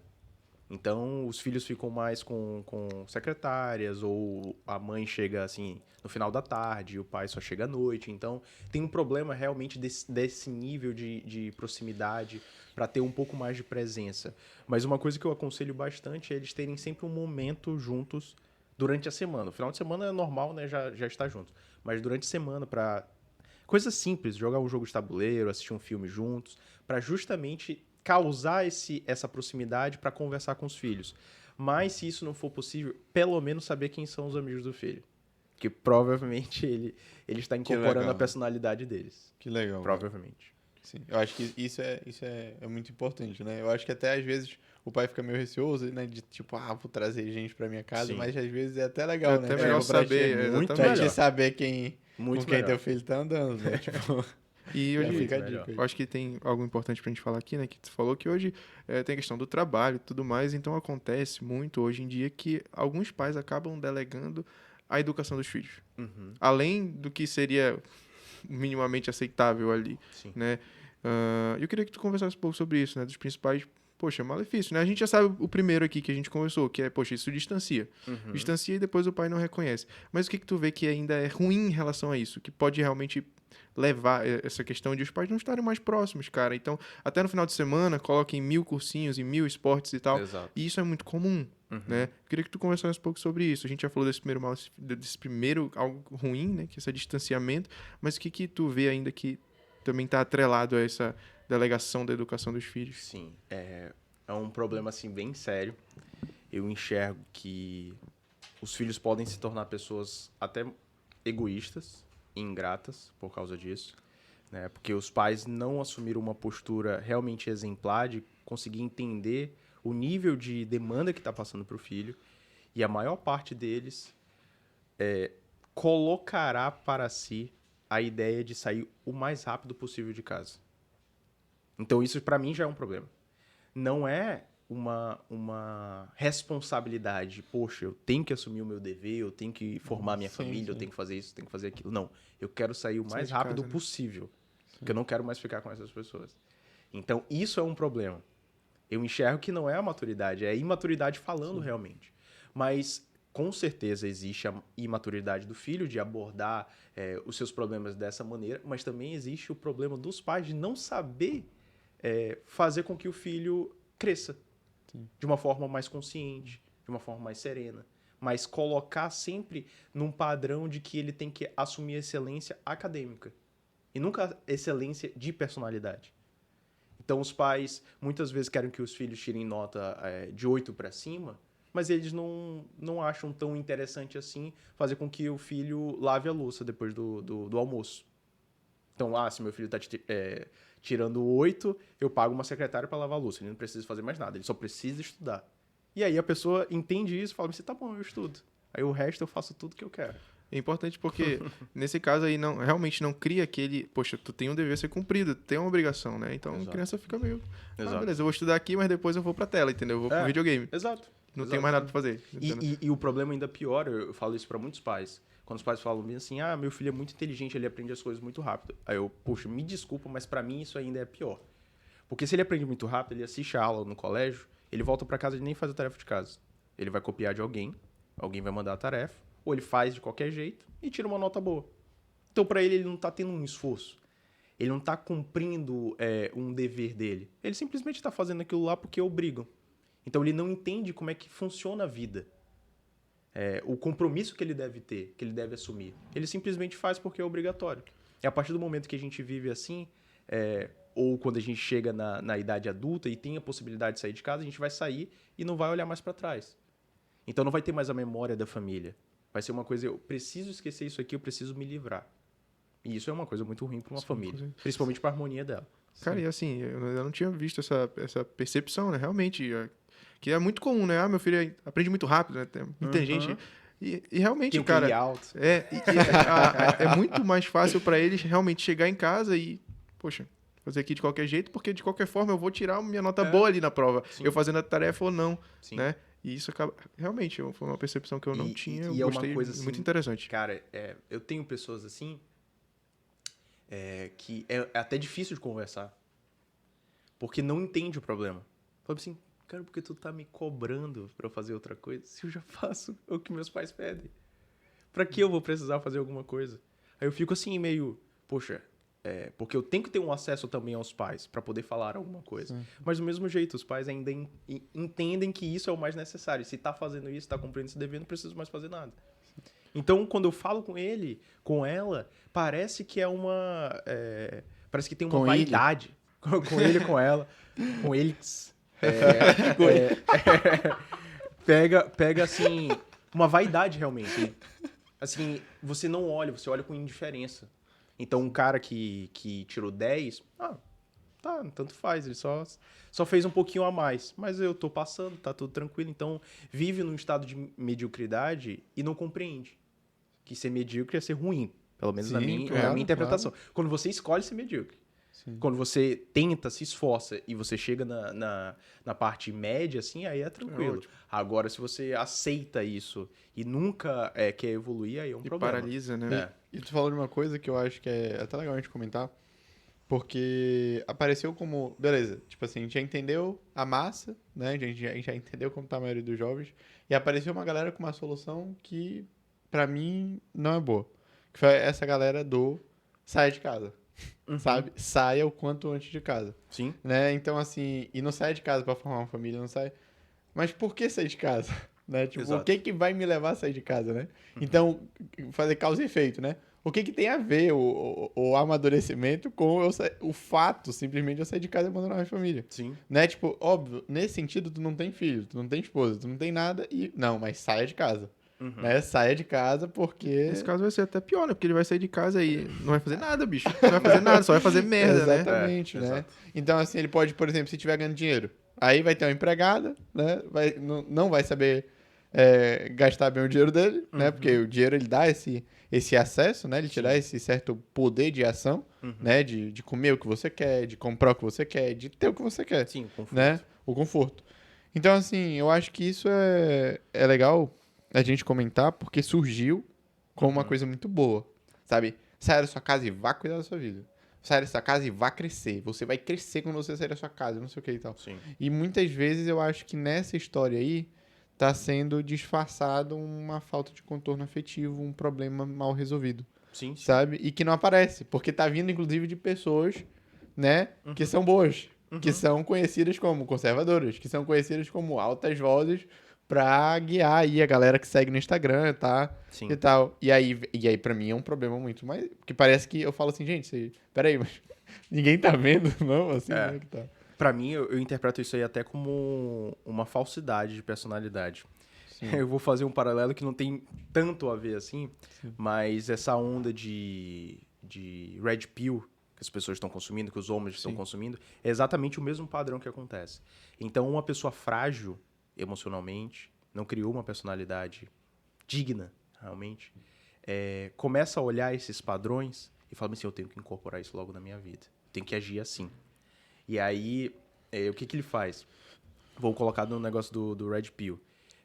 Então, os filhos ficam mais com secretárias, ou a mãe chega assim no final da tarde, e o pai só chega à noite. Então, tem um problema realmente desse nível de proximidade para ter um pouco mais de presença. Mas uma coisa que eu aconselho bastante é eles terem sempre um momento juntos durante a semana. O final de semana é normal, né? Já está juntos. Mas durante a semana, para coisas simples, jogar um jogo de tabuleiro, assistir um filme juntos, para justamente causar essa proximidade para conversar com os filhos. Mas se isso não for possível, pelo menos saber quem são os amigos do filho. Que provavelmente ele está incorporando legal. a personalidade deles. Que legal. Provavelmente. Sim, eu acho que isso é muito importante, né? Eu acho que até às vezes o pai fica meio receoso, né? De tipo, vou trazer gente pra minha casa, Sim. mas às vezes é até legal, É né? até Tipo, melhor pra saber, ti, muito pra melhor. te saber Muito com quem melhor. teu filho tá andando, né? Tipo, E já hoje, fica a melhor. dica aí. eu acho que tem algo importante pra gente falar aqui, né? Que tu falou que hoje tem a questão do trabalho e tudo mais, então acontece muito hoje em dia que alguns pais acabam delegando a educação dos filhos. Uhum. Além do que seria minimamente aceitável ali, Sim. né? Eu queria que tu conversasse um pouco sobre isso, né? Dos principais, poxa, malefícios, né? A gente já sabe o primeiro aqui que a gente conversou, que é, poxa, isso distancia. Uhum. Distancia e depois o pai não reconhece. Mas o que tu vê que ainda é ruim em relação a isso? Que pode realmente levar essa questão de os pais não estarem mais próximos, cara. Então, até no final de semana, coloquem 1000 cursinhos e 1000 esportes e tal. Exato. E isso é muito comum, Uhum. né? Eu queria que tu conversasse um pouco sobre isso. A gente já falou desse primeiro algo ruim, né? Que é esse distanciamento. Mas o que tu vê ainda que também está atrelado a essa delegação da educação dos filhos? Sim. É um problema, assim, bem sério. Eu enxergo que os filhos podem se tornar pessoas até egoístas e ingratas por causa disso, né? Porque os pais não assumiram uma postura realmente exemplar de conseguir entender o nível de demanda que está passando para o filho, e a maior parte deles colocará para si a ideia de sair o mais rápido possível de casa. Então isso para mim já é um problema. Não é uma responsabilidade, poxa, eu tenho que assumir o meu dever, eu tenho que formar minha família, eu tenho que fazer isso, eu tenho que fazer aquilo. Não, eu quero sair o Sair mais de rápido casa, né? possível, porque eu não quero mais ficar com essas pessoas. Então, isso é um problema. Eu enxergo que não é a maturidade, é a imaturidade falando realmente. Mas, com certeza, existe a imaturidade do filho de abordar os seus problemas dessa maneira, mas também existe o problema dos pais de não saber fazer com que o filho cresça de uma forma mais consciente, de uma forma mais serena, mas colocar sempre num padrão de que ele tem que assumir excelência acadêmica e nunca excelência de personalidade. Então, os pais muitas vezes querem que os filhos tirem nota de 8 para cima, mas eles não acham tão interessante assim fazer com que o filho lave a louça depois do almoço. Então, se meu filho está tirando 8, eu pago uma secretária para lavar a louça. Ele não precisa fazer mais nada, ele só precisa estudar. E aí a pessoa entende isso e fala assim, tá bom, eu estudo. Aí o resto eu faço tudo que eu quero. É importante porque, nesse caso aí, realmente não cria aquele... Poxa, tu tem um dever a ser cumprido, tu tem uma obrigação, né? Então, Exato. a criança fica meio... Exato. beleza, eu vou estudar aqui, mas depois eu vou pra tela, entendeu? Eu vou pro videogame. Exato. Não Exato. tenho mais nada pra fazer. E o problema ainda pior, eu falo isso pra muitos pais. Quando os pais falam bem assim, meu filho é muito inteligente, ele aprende as coisas muito rápido. Aí eu, poxa, me desculpa, mas pra mim isso ainda é pior. Porque se ele aprende muito rápido, ele assiste a aula no colégio, ele volta pra casa e nem faz a tarefa de casa. Ele vai copiar de alguém vai mandar a tarefa, ou ele faz de qualquer jeito e tira uma nota boa. Então pra ele não tá tendo um esforço. Ele não tá cumprindo um dever dele. Ele simplesmente tá fazendo aquilo lá porque obrigam. Então ele não entende como é que funciona a vida. O compromisso que ele deve ter, que ele deve assumir. Ele simplesmente faz porque é obrigatório. E a partir do momento que a gente vive assim, ou quando a gente chega na idade adulta e tem a possibilidade de sair de casa, a gente vai sair e não vai olhar mais para trás. Então não vai ter mais a memória da família. Vai ser uma coisa, eu preciso esquecer isso aqui, eu preciso me livrar. E isso é uma coisa muito ruim para uma família. Principalmente para a harmonia dela. Cara, e assim, eu não tinha visto essa percepção, né? Realmente, que é muito comum, né? Ah, meu filho aprende muito rápido, né? Tem muita gente. E realmente, Tem o cara, QI alto. é muito mais fácil para eles realmente chegar em casa e, poxa, fazer aqui de qualquer jeito, porque de qualquer forma eu vou tirar minha nota boa ali na prova, Sim. eu fazendo a tarefa ou não, Sim. né? E isso acaba, realmente, foi uma percepção que eu não tinha, eu e é uma gostei, coisa assim, muito interessante. Cara, eu tenho pessoas assim que é até difícil de conversar. Porque não entende o problema. Fala assim, cara, por que tu tá me cobrando pra eu fazer outra coisa? Se eu já faço o que meus pais pedem. Pra que eu vou precisar fazer alguma coisa? Aí eu fico assim, meio, poxa, porque eu tenho que ter um acesso também aos pais pra poder falar alguma coisa. Sim. Mas do mesmo jeito, os pais ainda entendem que isso é o mais necessário. Se tá fazendo isso, tá cumprindo esse dever, não preciso mais fazer nada. Então, quando eu falo com ele, com ela, parece que parece que tem uma vaidade. Com ele, com ela, com eles. Pega, assim, uma vaidade realmente. Assim, você não olha, você olha com indiferença. Então, um cara que tirou 10, tá, tanto faz, ele só fez um pouquinho a mais. Mas eu tô passando, tá tudo tranquilo. Então, vive num estado de mediocridade e não compreende que ser medíocre é ser ruim. Pelo menos na minha interpretação. Claro. Quando você escolhe ser medíocre. Sim. Quando você tenta, se esforça e você chega na parte média, assim, aí é tranquilo. Agora, se você aceita isso e nunca quer evoluir, aí é um problema. Paralisa, né? E tu falou de uma coisa que eu acho que é até legal a gente comentar, porque apareceu como... Beleza, tipo assim, a gente já entendeu a massa, né? A gente já entendeu como tá a maioria dos jovens, e apareceu uma galera com uma solução que, pra mim, não é boa. Que foi essa galera do saia de casa. Sabe? Saia o quanto antes de casa. Sim. Né? Então, assim, e não saia de casa pra formar uma família, não sai. Mas por que sair de casa? Né? Tipo, exato. O que vai me levar a sair de casa, né? Então, fazer causa e efeito, né? O que tem a ver o amadurecimento com o fato, simplesmente, de eu sair de casa e abandonar minha família? Sim. Né? Tipo, óbvio, nesse sentido, tu não tem filho, tu não tem esposa, tu não tem nada e... Não, mas saia de casa. Né? Saia de casa porque... Nesse caso vai ser até pior, né? Porque ele vai sair de casa e não vai fazer nada, bicho. Não vai fazer nada, só vai fazer merda, exatamente, né? Exato. Então, assim, ele pode, por exemplo, se tiver ganhando dinheiro, aí vai ter uma empregada, né? Não vai saber gastar bem o dinheiro dele, né? Porque o dinheiro, ele dá esse acesso, né? Ele te dá esse certo poder de ação, né? De comer o que você quer, de comprar o que você quer, de ter o que você quer. Sim, o conforto. Né? O conforto. Então, assim, eu acho que isso é legal a gente comentar, porque surgiu como uma coisa muito boa, sabe? Saia da sua casa e vá cuidar da sua vida. Saia da sua casa e vá crescer. Você vai crescer quando você sair da sua casa, não sei o que e tal. Sim. E muitas vezes eu acho que nessa história aí tá sendo disfarçado uma falta de contorno afetivo, um problema mal resolvido. Sim. Sabe? E que não aparece, porque tá vindo inclusive de pessoas, né, que são boas, que são conhecidas como conservadoras, que são conhecidas como altas vozes, pra guiar aí a galera que segue no Instagram, tá? Sim. E tal. E aí, pra mim, é um problema muito mais... Porque parece que eu falo assim, gente, peraí, mas ninguém tá vendo, não? Assim, né, que tá. Pra mim, eu interpreto isso aí até como uma falsidade de personalidade. Sim. Eu vou fazer um paralelo que não tem tanto a ver assim, mas essa onda de red pill que as pessoas estão consumindo, que os homens estão consumindo, é exatamente o mesmo padrão que acontece. Então, uma pessoa frágil emocionalmente, não criou uma personalidade digna, realmente, começa a olhar esses padrões e fala assim, eu tenho que incorporar isso logo na minha vida. Tenho que agir assim. E aí, o que ele faz? Vou colocar no negócio do Red Pill.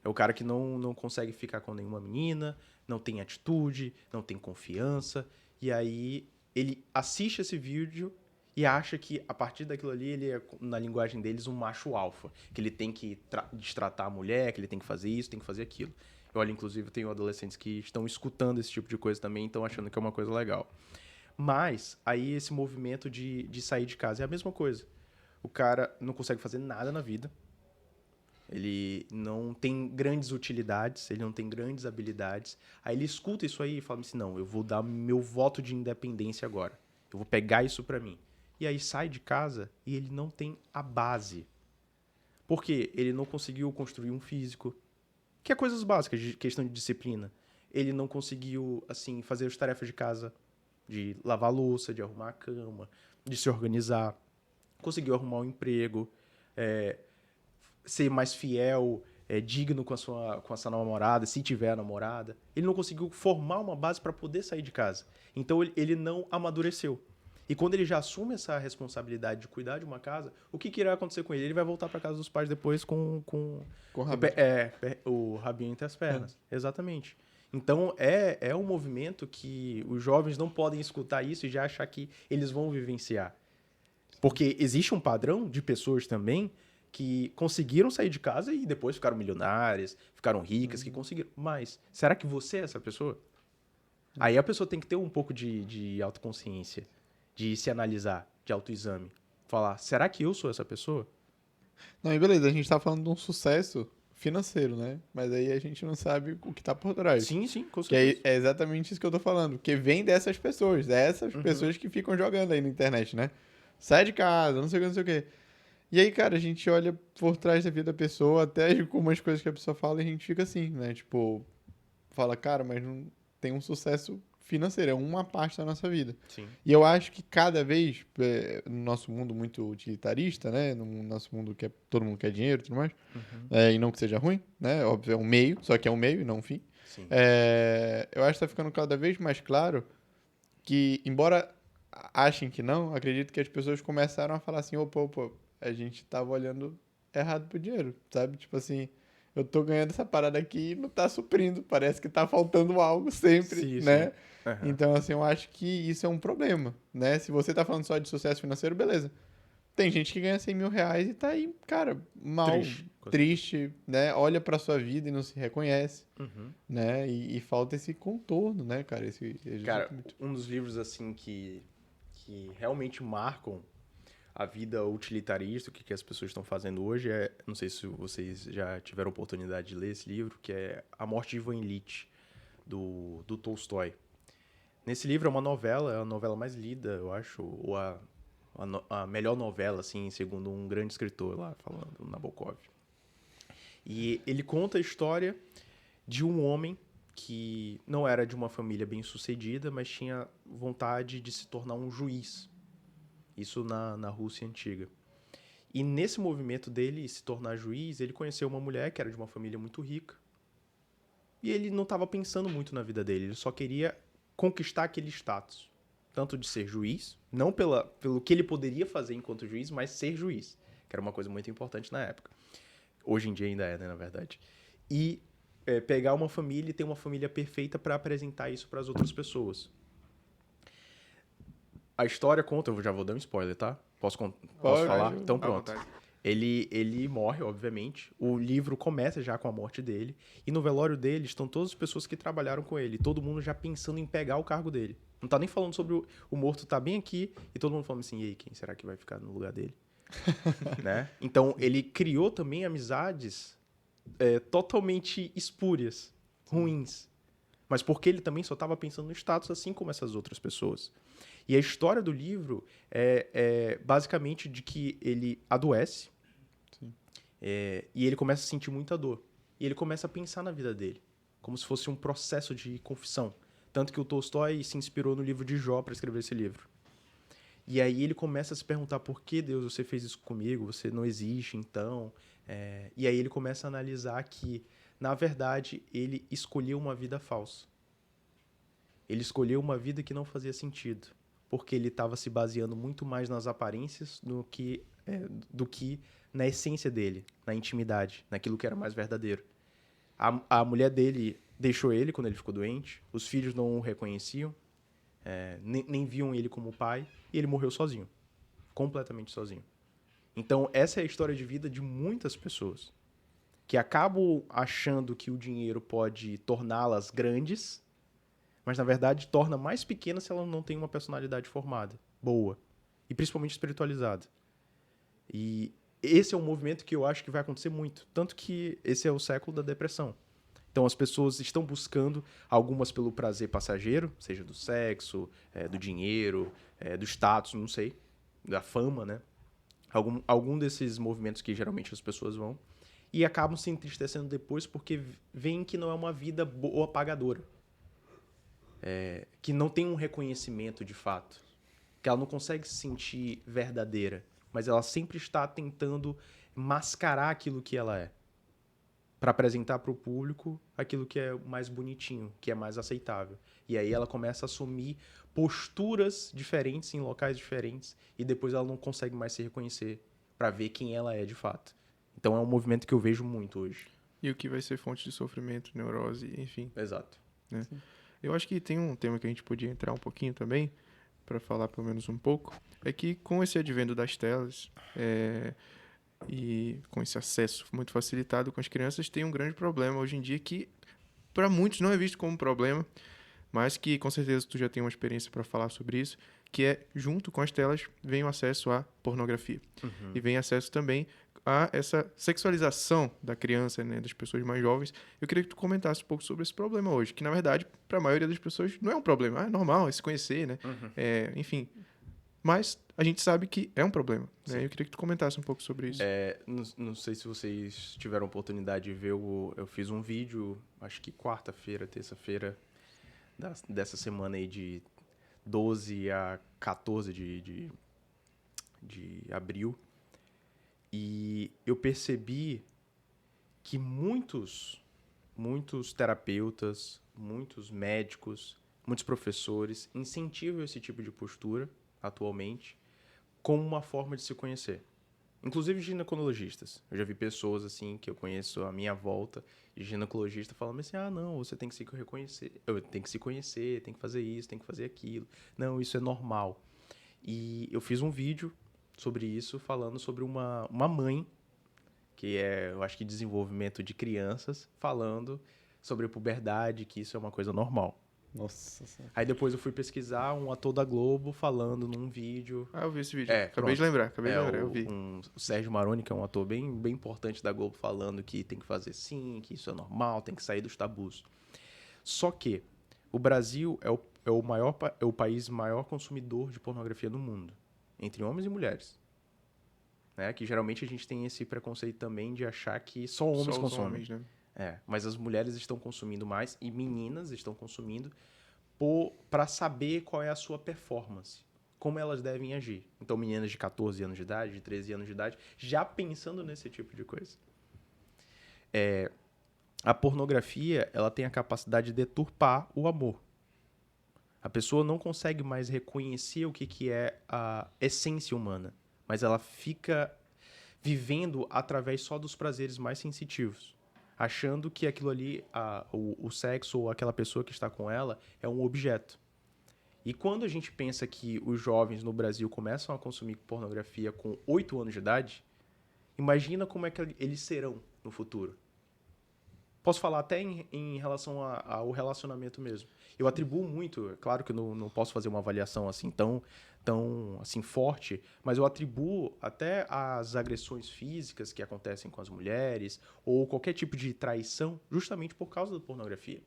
É o cara que não consegue ficar com nenhuma menina, não tem atitude, não tem confiança, e aí ele assiste esse vídeo e acha que, a partir daquilo ali, ele é, na linguagem deles, um macho alfa. Que ele tem que destratar a mulher, que ele tem que fazer isso, tem que fazer aquilo. Eu olho, inclusive, tenho adolescentes que estão escutando esse tipo de coisa também e estão achando que é uma coisa legal. Mas, aí, esse movimento de sair de casa é a mesma coisa. O cara não consegue fazer nada na vida. Ele não tem grandes utilidades, ele não tem grandes habilidades. Aí ele escuta isso aí e fala assim, não, eu vou dar meu voto de independência agora. Eu vou pegar isso pra mim. E aí sai de casa e ele não tem a base. Por quê? Ele não conseguiu construir um físico. que é coisas básicas, de questão de disciplina. Ele não conseguiu, assim, fazer as tarefas de casa, de lavar a louça, de arrumar a cama, de se organizar. Conseguiu arrumar um emprego, ser mais fiel, digno com a sua namorada, se tiver namorada. Ele não conseguiu formar uma base para poder sair de casa. Então, ele não amadureceu. E quando ele já assume essa responsabilidade de cuidar de uma casa, o que irá acontecer com ele? Ele vai voltar para casa dos pais depois com Com o rabinho. o rabinho entre as pernas. Exatamente. Então, é um movimento que os jovens não podem escutar isso e já achar que eles vão vivenciar. Porque existe um padrão de pessoas também que conseguiram sair de casa e depois ficaram milionárias, ficaram ricas, que conseguiram. Mas, será que você é essa pessoa? Aí a pessoa tem que ter um pouco de autoconsciência, de se analisar, de autoexame. Falar, será que eu sou essa pessoa? Não, e beleza, a gente tá falando de um sucesso financeiro, né? Mas aí a gente não sabe o que tá por trás. Sim, com Que certeza. é exatamente isso que eu tô falando. Porque vem dessas pessoas. Pessoas que ficam jogando aí na internet, né? Sai de casa, não sei o que, não sei o que. E aí, cara, a gente olha por trás da vida da pessoa, até algumas coisas que a pessoa fala e a gente fica assim, né? Tipo, fala, cara, mas não tem um sucesso financeiro, é uma parte da nossa vida. Sim. E eu acho que cada vez, no nosso mundo muito utilitarista, né? No nosso mundo que todo mundo quer dinheiro e tudo mais, e não que seja ruim, né? Óbvio, é um meio, só que é um meio e não um fim. Sim. Eu acho que tá ficando cada vez mais claro que, embora achem que não, acredito que as pessoas começaram a falar assim, opa, a gente tava olhando errado pro dinheiro, sabe? Tipo assim, eu tô ganhando essa parada aqui e não tá suprindo, parece que tá faltando algo sempre, Sim, né? sim. Aham. Então, assim, eu acho que isso é um problema, né? Se você tá falando só de sucesso financeiro, beleza. Tem gente que ganha 100 mil reais e tá aí, cara, mal, triste, né? Olha pra sua vida e não se reconhece, né? E falta esse contorno, né, cara? Cara, um dos livros, assim, que realmente marcam a vida utilitarista, o que as pessoas estão fazendo hoje não sei se vocês já tiveram oportunidade de ler esse livro, que é A Morte de Ivan Ilitch, do Tolstói. Nesse livro é a novela mais lida, eu acho, ou a melhor novela, assim, segundo um grande escritor lá, falando, Nabokov. E ele conta a história de um homem que não era de uma família bem-sucedida, mas tinha vontade de se tornar um juiz. Isso na Rússia antiga. E nesse movimento dele se tornar juiz, ele conheceu uma mulher que era de uma família muito rica. E ele não estava pensando muito na vida dele, ele só queria conquistar aquele status. Tanto de ser juiz, não pelo que ele poderia fazer enquanto juiz, mas ser juiz, que era uma coisa muito importante na época. Hoje em dia ainda é, né, na verdade. E pegar uma família e ter uma família perfeita para apresentar isso para as outras pessoas. A história conta, eu já vou dar um spoiler, tá? Posso falar? Então pronto. Ele morre, obviamente. O livro começa já com a morte dele. E no velório dele estão todas as pessoas que trabalharam com ele. Todo mundo já pensando em pegar o cargo dele. Não tá nem falando sobre o morto tá bem aqui. E todo mundo falando assim, e aí, quem será que vai ficar no lugar dele? Né? Então, ele criou também amizades totalmente espúrias, ruins. Mas porque ele também só estava pensando no status, assim como essas outras pessoas. E a história do livro é basicamente de que ele adoece e ele começa a sentir muita dor. E ele começa a pensar na vida dele, como se fosse um processo de confissão. Tanto que o Tolstói se inspirou no livro de Jó para escrever esse livro. E aí ele começa a se perguntar, por que, Deus, você fez isso comigo? Você não existe, então? E aí ele começa a analisar que, na verdade, ele escolheu uma vida falsa. Ele escolheu uma vida que não fazia sentido, porque ele estava se baseando muito mais nas aparências do que na essência dele, na intimidade, naquilo que era mais verdadeiro. A mulher dele deixou ele quando ele ficou doente, os filhos não o reconheciam, nem viam ele como pai, e ele morreu sozinho, completamente sozinho. Então, essa é a história de vida de muitas pessoas, que acabam achando que o dinheiro pode torná-las grandes, mas, na verdade, torna mais pequena se ela não tem uma personalidade formada, boa, e principalmente espiritualizada. E esse é um movimento que eu acho que vai acontecer muito, tanto que esse é o século da depressão. Então, as pessoas estão buscando, algumas pelo prazer passageiro, seja do sexo, do dinheiro, do status, não sei, da fama, né? Algum desses movimentos que geralmente as pessoas vão. e acabam se entristecendo depois porque veem que não é uma vida boa pagadora. Que não tem um reconhecimento de fato. Que ela não consegue se sentir verdadeira. Mas ela sempre está tentando mascarar aquilo que ela é. Para apresentar para o público aquilo que é mais bonitinho, que é mais aceitável. E aí ela começa a assumir posturas diferentes em locais diferentes e depois ela não consegue mais se reconhecer para ver quem ela é de fato. Então é um movimento que eu vejo muito hoje. E o que vai ser fonte de sofrimento, neurose, enfim. Exato. Né? Eu acho que tem um tema que a gente podia entrar um pouquinho também, para falar pelo menos um pouco, é que com esse advento das telas e com esse acesso muito facilitado com as crianças, tem um grande problema hoje em dia que para muitos não é visto como um problema, mas que com certeza tu já tem uma experiência para falar sobre isso, que é, junto com as telas, vem o acesso à pornografia. E vem acesso também a essa sexualização da criança, né, das pessoas mais jovens. Eu queria que tu comentasse um pouco sobre esse problema hoje, que na verdade, para a maioria das pessoas, não é um problema. É normal, é se conhecer, né? Enfim. Mas a gente sabe que é um problema. Né? Eu queria que tu comentasse um pouco sobre isso. Não sei se vocês tiveram oportunidade de ver, eu fiz um vídeo, acho que quarta-feira, terça-feira, dessa semana aí de 12 a 14 de abril. E eu percebi que muitos terapeutas, muitos médicos, muitos professores incentivam esse tipo de postura atualmente como uma forma de se conhecer. Inclusive ginecologistas. Eu já vi pessoas assim que eu conheço à minha volta, de ginecologista falando assim: não, você tem que se reconhecer, tem que se conhecer, tem que fazer isso, tem que fazer aquilo. Não, isso é normal. E eu fiz um vídeo sobre isso, falando sobre uma mãe, que eu acho que desenvolvimento de crianças, falando sobre a puberdade, que isso é uma coisa normal. Nossa. Aí depois eu fui pesquisar um ator da Globo falando num vídeo. Eu vi esse vídeo. Acabei Pronto. de lembrar, eu vi. O Sérgio Maroni, que é um ator bem, bem importante da Globo, falando que tem que fazer sim, que isso é normal, tem que sair dos tabus. Só que o Brasil é o país maior consumidor de pornografia do mundo, entre homens e mulheres. Né? Que geralmente a gente tem esse preconceito também de achar que só homens consomem. Homens, né? Mas as mulheres estão consumindo mais e meninas estão consumindo para saber qual é a sua performance, como elas devem agir. Então, meninas de 14 anos de idade, de 13 anos de idade, já pensando nesse tipo de coisa. A pornografia, ela tem a capacidade de deturpar o amor. A pessoa não consegue mais reconhecer o que é a essência humana, mas ela fica vivendo através só dos prazeres mais sensitivos, achando que aquilo ali, o sexo ou aquela pessoa que está com ela é um objeto. E quando a gente pensa que os jovens no Brasil começam a consumir pornografia com 8 anos de idade, imagina como é que eles serão no futuro. Posso falar até em relação ao relacionamento mesmo. Eu atribuo muito, é claro que eu não posso fazer uma avaliação assim tão assim, forte, mas eu atribuo até as agressões físicas que acontecem com as mulheres ou qualquer tipo de traição justamente por causa da pornografia.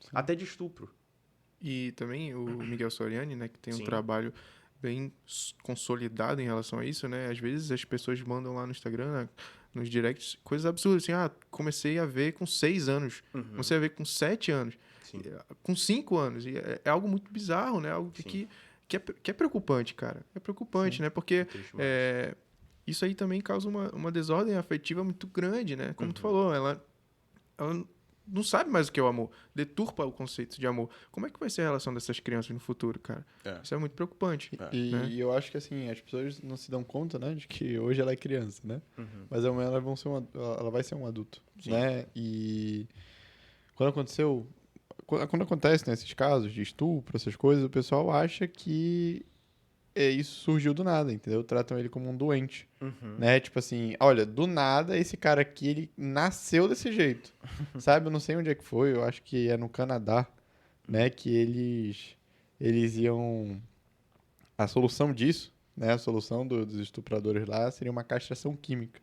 Sim. Até de estupro. E também o Miguel Soriani, né, que tem um Sim. trabalho bem consolidado em relação a isso, né? Às vezes as pessoas mandam lá no Instagram, né, nos directs, coisas absurdas, assim, comecei a ver com 6 anos, comecei a ver com 7 anos, Sim. com 5 anos, e é algo muito bizarro, né? Algo que é preocupante, cara. É preocupante, né? Porque isso aí também causa uma desordem afetiva muito grande, né? Como tu falou, ela não sabe mais o que é o amor, deturpa o conceito de amor. Como é que vai ser a relação dessas crianças no futuro, cara? Isso é muito preocupante. E eu acho que, assim, as pessoas não se dão conta, né, de que hoje ela é criança, né? Mas amanhã ela vai ser um adulto, né? E quando acontece, né, esses casos de estupro, essas coisas, o pessoal acha que isso surgiu do nada, entendeu? Tratam ele como um doente, né? Tipo assim, olha, do nada esse cara aqui, ele nasceu desse jeito, sabe? Eu não sei onde é que foi, eu acho que é no Canadá, né? Que eles iam... A solução disso, né? A solução dos estupradores lá seria uma castração química.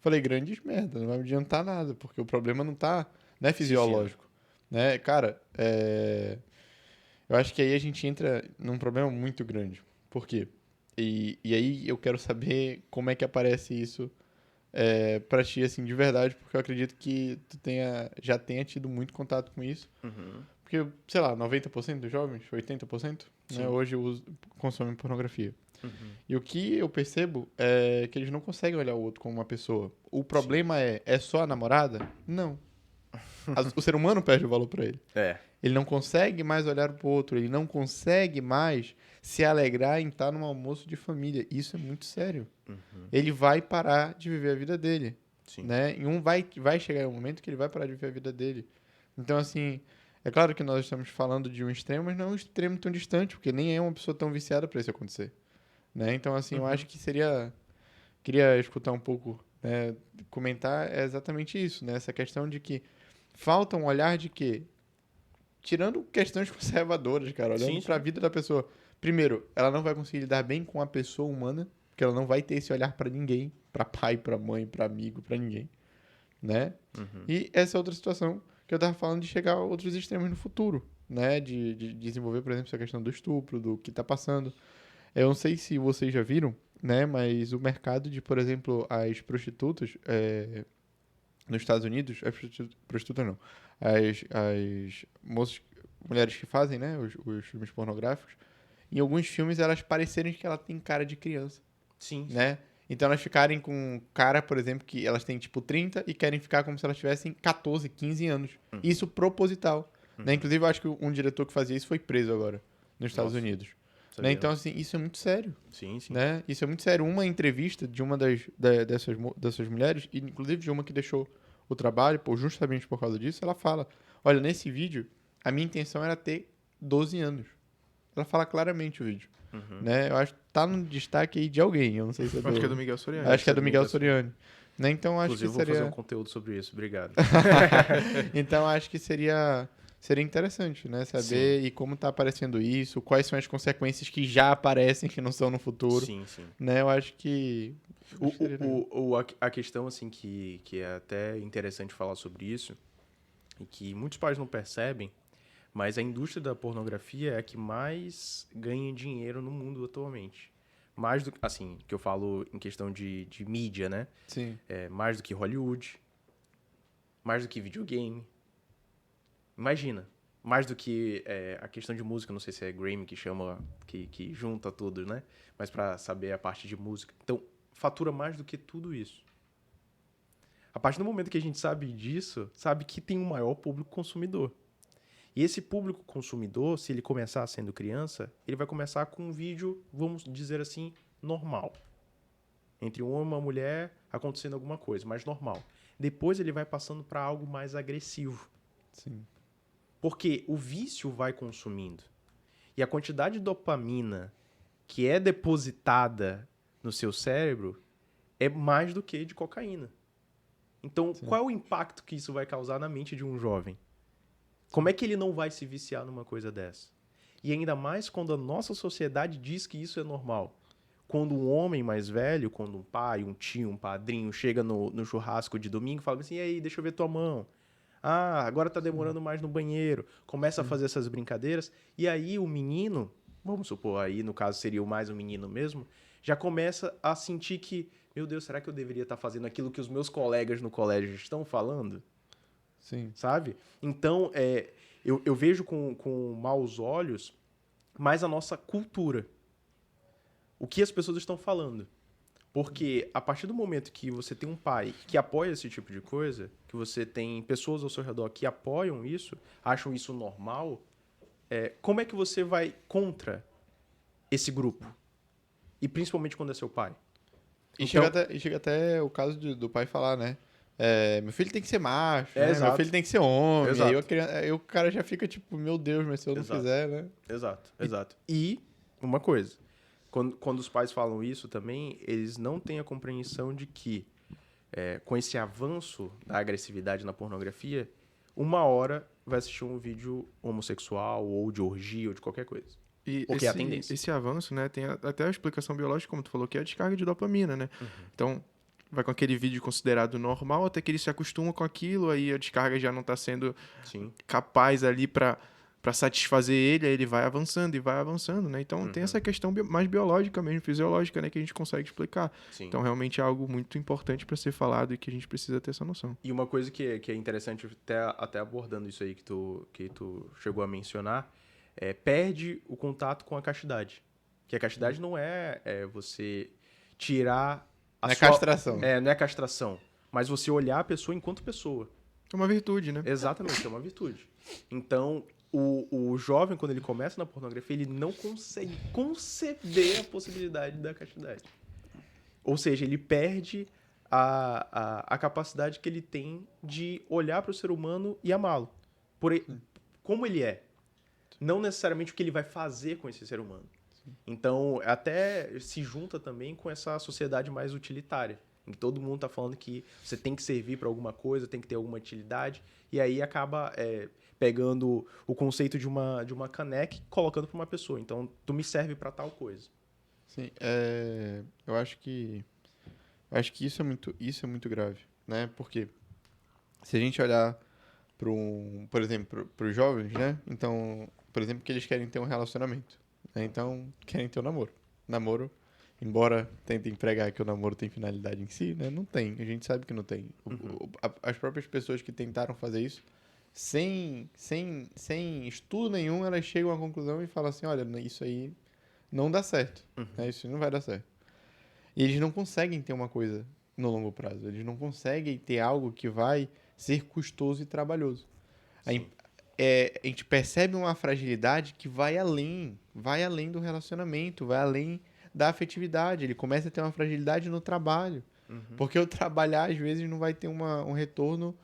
Falei, grandes merda, não vai me adiantar nada, porque o problema não é fisiológico, né? Cara, eu acho que aí a gente entra num problema muito grande. Por quê? E aí eu quero saber como é que aparece isso pra ti, assim, de verdade, porque eu acredito que tu já tenha tido muito contato com isso. Uhum. Porque, sei lá, 90% dos jovens, 80%, Sim. né, hoje consomem pornografia. Uhum. E o que eu percebo é que eles não conseguem olhar o outro como uma pessoa. O problema é só a namorada? Não. O ser humano perde o valor pra ele. É. Ele não consegue mais olhar pro outro, ele não consegue mais se alegrar em estar num almoço de família. Isso é muito sério. Uhum. Ele vai parar de viver a vida dele, Sim. né? E vai chegar um momento que ele vai parar de viver a vida dele. Então, assim, é claro que nós estamos falando de um extremo, mas não é um extremo tão distante, porque nem é uma pessoa tão viciada para isso acontecer, né? Então, assim, eu acho que queria escutar um pouco, né, comentar exatamente isso, né? Essa questão de que falta um olhar de que, tirando questões conservadoras, cara, olhando Sim, para a sim. vida da pessoa. Primeiro, ela não vai conseguir lidar bem com a pessoa humana, porque ela não vai ter esse olhar para ninguém, para pai, para mãe, para amigo, para ninguém, né? Uhum. E essa é outra situação que eu tava falando de chegar a outros extremos no futuro, né? De desenvolver, por exemplo, essa questão do estupro, do que tá passando. Eu não sei se vocês já viram, né? Mas o mercado de, por exemplo, as prostitutas nos Estados Unidos, as prostitutas não, as moças, mulheres que fazem, né? Os filmes pornográficos, em alguns filmes elas parecerem que ela tem cara de criança, Sim. né? Então elas ficarem com cara, por exemplo, que elas têm tipo 30 e querem ficar como se elas tivessem 14, 15 anos. Isso proposital. Né? Inclusive, eu acho que um diretor que fazia isso foi preso agora, nos Estados Nossa, Unidos. Né? sabia Então, não. assim, isso é muito sério. Sim, sim. Né? Isso é muito sério. Uma entrevista de uma dessas mulheres, e inclusive de uma que deixou o trabalho, justamente por causa disso, ela fala: olha, nesse vídeo, a minha intenção era ter 12 anos. Ela fala claramente o vídeo. Uhum. Né? Eu acho que tá no destaque aí de alguém. Eu não sei se é do... Acho que é do Miguel Soriano. Acho que é do Miguel Soriano. Né? Então, acho Inclusive, que eu vou fazer um seria... conteúdo sobre isso. Obrigado. Então, acho que seria interessante, né? Saber e como tá aparecendo isso, quais são as consequências que já aparecem, que não são no futuro. Sim, sim. Né? Eu acho que... A questão, assim, que é até interessante falar sobre isso, e que muitos pais não percebem, mas a indústria da pornografia é a que mais ganha dinheiro no mundo atualmente. Mais do que, assim, que eu falo em questão de mídia, né? Sim. Mais do que Hollywood, mais do que videogame. Imagina, mais do que a questão de música, não sei se é Grammy que chama, que junta tudo, né? Mas pra saber a parte de música. Então, fatura mais do que tudo isso. A partir do momento que a gente sabe disso, sabe que tem um maior público consumidor. E esse público consumidor, se ele começar sendo criança, ele vai começar com um vídeo, vamos dizer assim, normal. Entre um homem e uma mulher acontecendo alguma coisa, mas normal. Depois ele vai passando para algo mais agressivo. Sim. Porque o vício vai consumindo. E a quantidade de dopamina que é depositada no seu cérebro é mais do que de cocaína. Então, qual é o impacto que isso vai causar na mente de um jovem? Como é que ele não vai se viciar numa coisa dessa? E ainda mais quando a nossa sociedade diz que isso é normal. Quando um homem mais velho, quando um pai, um tio, um padrinho chega no churrasco de domingo e fala assim, e aí, deixa eu ver tua mão. Ah, agora tá demorando mais no banheiro. Começa a fazer essas brincadeiras. E aí o menino, vamos supor, aí no caso seria mais um menino mesmo, já começa a sentir que, meu Deus, será que eu deveria estar fazendo aquilo que os meus colegas no colégio estão falando? Sim. Sabe? Então, eu vejo com maus olhos mais a nossa cultura. O que as pessoas estão falando. Porque a partir do momento que você tem um pai que apoia esse tipo de coisa, que você tem pessoas ao seu redor que apoiam isso, acham isso normal, como é que você vai contra esse grupo? E principalmente quando é seu pai. E Então- chega até o caso do pai falar, né? Meu filho tem que ser macho, né? Meu exato. filho tem que ser homem. Exato. Aí o cara já fica tipo, meu Deus, mas se eu não Exato. fizer, né? Exato. E uma coisa, quando os pais falam isso também, eles não têm a compreensão de que, com esse avanço da agressividade na pornografia, uma hora vai assistir um vídeo homossexual ou de orgia ou de qualquer coisa. E Porque é a tendência. esse avanço, né, tem até a explicação biológica, como tu falou, que é a descarga de dopamina, né? Então, vai com aquele vídeo considerado normal, até que ele se acostuma com aquilo, aí a descarga já não está sendo Sim. capaz ali para para satisfazer ele, aí ele vai avançando e vai avançando, né? Então tem essa questão mais biológica mesmo, fisiológica, né, que a gente consegue explicar. Sim. Então realmente é algo muito importante para ser falado e que a gente precisa ter essa noção. E uma coisa que é interessante, até abordando isso aí que tu chegou a mencionar, perde o contato com a castidade. Que a castidade não é você tirar a Não é sua... castração. Não é castração. Mas você olhar a pessoa enquanto pessoa. É uma virtude, né? Exatamente, é uma virtude. Então, o jovem, quando ele começa na pornografia, ele não consegue conceber a possibilidade da castidade. Ou seja, ele perde a capacidade que ele tem de olhar para o ser humano e amá-lo. Como ele é. Não necessariamente o que ele vai fazer com esse ser humano. Então, até se junta também com essa sociedade mais utilitária, em que todo mundo está falando que você tem que servir para alguma coisa, tem que ter alguma utilidade, e aí acaba pegando o conceito de uma caneca e colocando para uma pessoa. Então, tu me serve para tal coisa. Sim, eu acho que isso é muito grave, né? Porque se a gente olhar por exemplo, para os jovens, né? Então, por exemplo, que eles querem ter um relacionamento, né? Então, querem ter um namoro. Namoro, embora tentem pregar que o namoro tem finalidade em si, né? Não tem, a gente sabe que não tem. As próprias pessoas que tentaram fazer isso, sem estudo nenhum, elas chegam à conclusão e falam assim, olha, isso aí não dá certo, né? Isso não vai dar certo. E eles não conseguem ter uma coisa no longo prazo. Eles não conseguem ter algo que vai ser custoso e trabalhoso. A gente percebe uma fragilidade que vai além do relacionamento, vai além da afetividade. Ele começa a ter uma fragilidade no trabalho. Porque o trabalhar, às vezes, não vai ter um retorno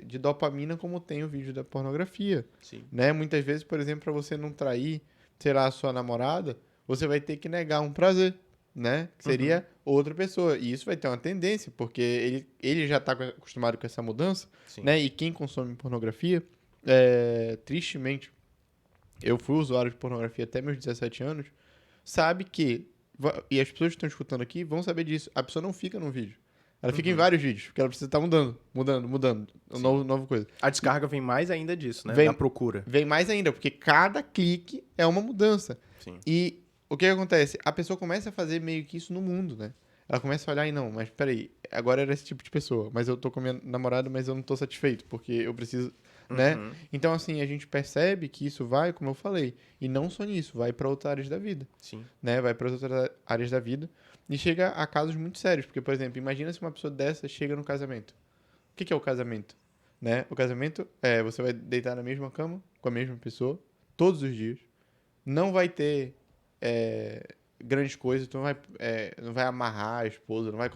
de dopamina como tem o vídeo da pornografia. Sim. Né? Muitas vezes, por exemplo, para você não trair, sei lá, a sua namorada, você vai ter que negar um prazer, né? Que seria outra pessoa. E isso vai ter uma tendência, porque ele já está acostumado com essa mudança, Sim. né? E quem consome pornografia, tristemente, eu fui usuário de pornografia até meus 17 anos, sabe que, e as pessoas que estão escutando aqui vão saber disso, a pessoa não fica num vídeo. Ela fica em vários vídeos, porque ela precisa estar mudando. Nova coisa. A descarga vem mais ainda disso, né? Vem- Da procura. Vem mais ainda, porque cada clique é uma mudança. Sim. E o que acontece? A pessoa começa a fazer meio que isso no mundo, né? Ela começa a olhar e não, mas peraí, agora era esse tipo de pessoa, mas eu tô com minha namorada, mas eu não tô satisfeito, porque eu preciso, né? Então, assim, a gente percebe que isso vai, como eu falei, e não só nisso, vai para outras áreas da vida, Sim. né? Vai para outras áreas da vida e chega a casos muito sérios, porque, por exemplo, imagina se uma pessoa dessa chega no casamento. O que é o casamento? Né? O casamento é você vai deitar na mesma cama com a mesma pessoa todos os dias, não vai ter grandes coisas, tu não vai amarrar a esposa, não vai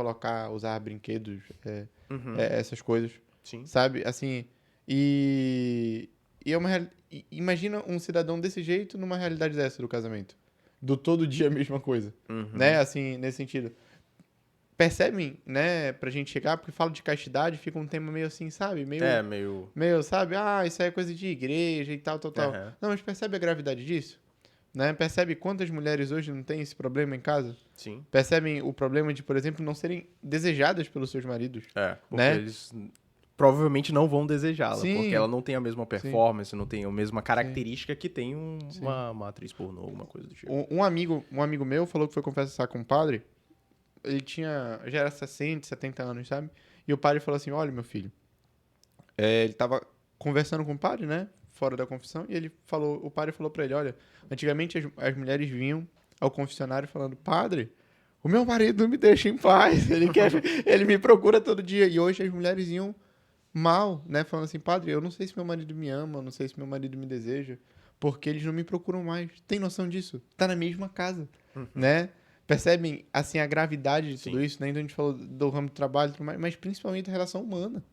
usar brinquedos, essas coisas, Sim. sabe? Assim, imagina um cidadão desse jeito numa realidade dessa do casamento. Do todo dia a mesma coisa, né? Assim, nesse sentido. Percebem, né, pra gente chegar, porque fala de castidade, fica um tema meio assim, sabe? Meio, sabe? Ah, isso aí é coisa de igreja e tal. Não, mas percebe a gravidade disso? Né? Percebe quantas mulheres hoje não têm esse problema em casa? Sim. Percebem o problema de, por exemplo, não serem desejadas pelos seus maridos? Porque né? eles provavelmente não vão desejá-la, Sim. porque ela não tem a mesma performance, não tem a mesma característica que tem uma atriz pornô, alguma coisa do tipo. Um amigo meu falou que foi confessar com o padre, ele já era 60, 70 anos, sabe? E o padre falou assim, olha, meu filho, ele tava conversando com o padre, né? Fora da confissão, e o padre falou pra ele, olha, antigamente as mulheres vinham ao confessionário falando, padre, o meu marido não me deixa em paz, ele me procura todo dia. E hoje as mulheres iam mal, né? Falando assim, padre, eu não sei se meu marido me ama, eu não sei se meu marido me deseja, porque eles não me procuram mais. Tem noção disso? Tá na mesma casa, né? Percebem, assim, a gravidade de tudo isso, né? Então a gente falou do ramo do trabalho, mas principalmente a relação humana,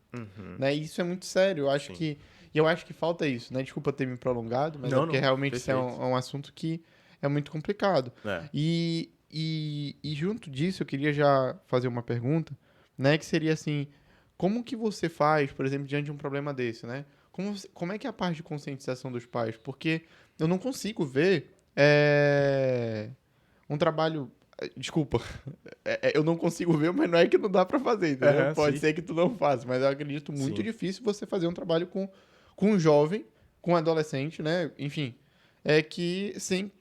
né? E isso é muito sério, eu acho que falta isso, né? Desculpa ter me prolongado, mas porque realmente isso é um assunto que é muito complicado. E junto disso, eu queria já fazer uma pergunta, né? Que seria assim, como que você faz, por exemplo, diante de um problema desse, né? Como é que é a parte de conscientização dos pais? Porque eu não consigo ver um trabalho... Desculpa, eu não consigo ver, mas não é que não dá pra fazer, entendeu? Pode ser que tu não faça, mas eu acredito muito difícil você fazer um trabalho com um jovem, com adolescente, né? Enfim, é que sem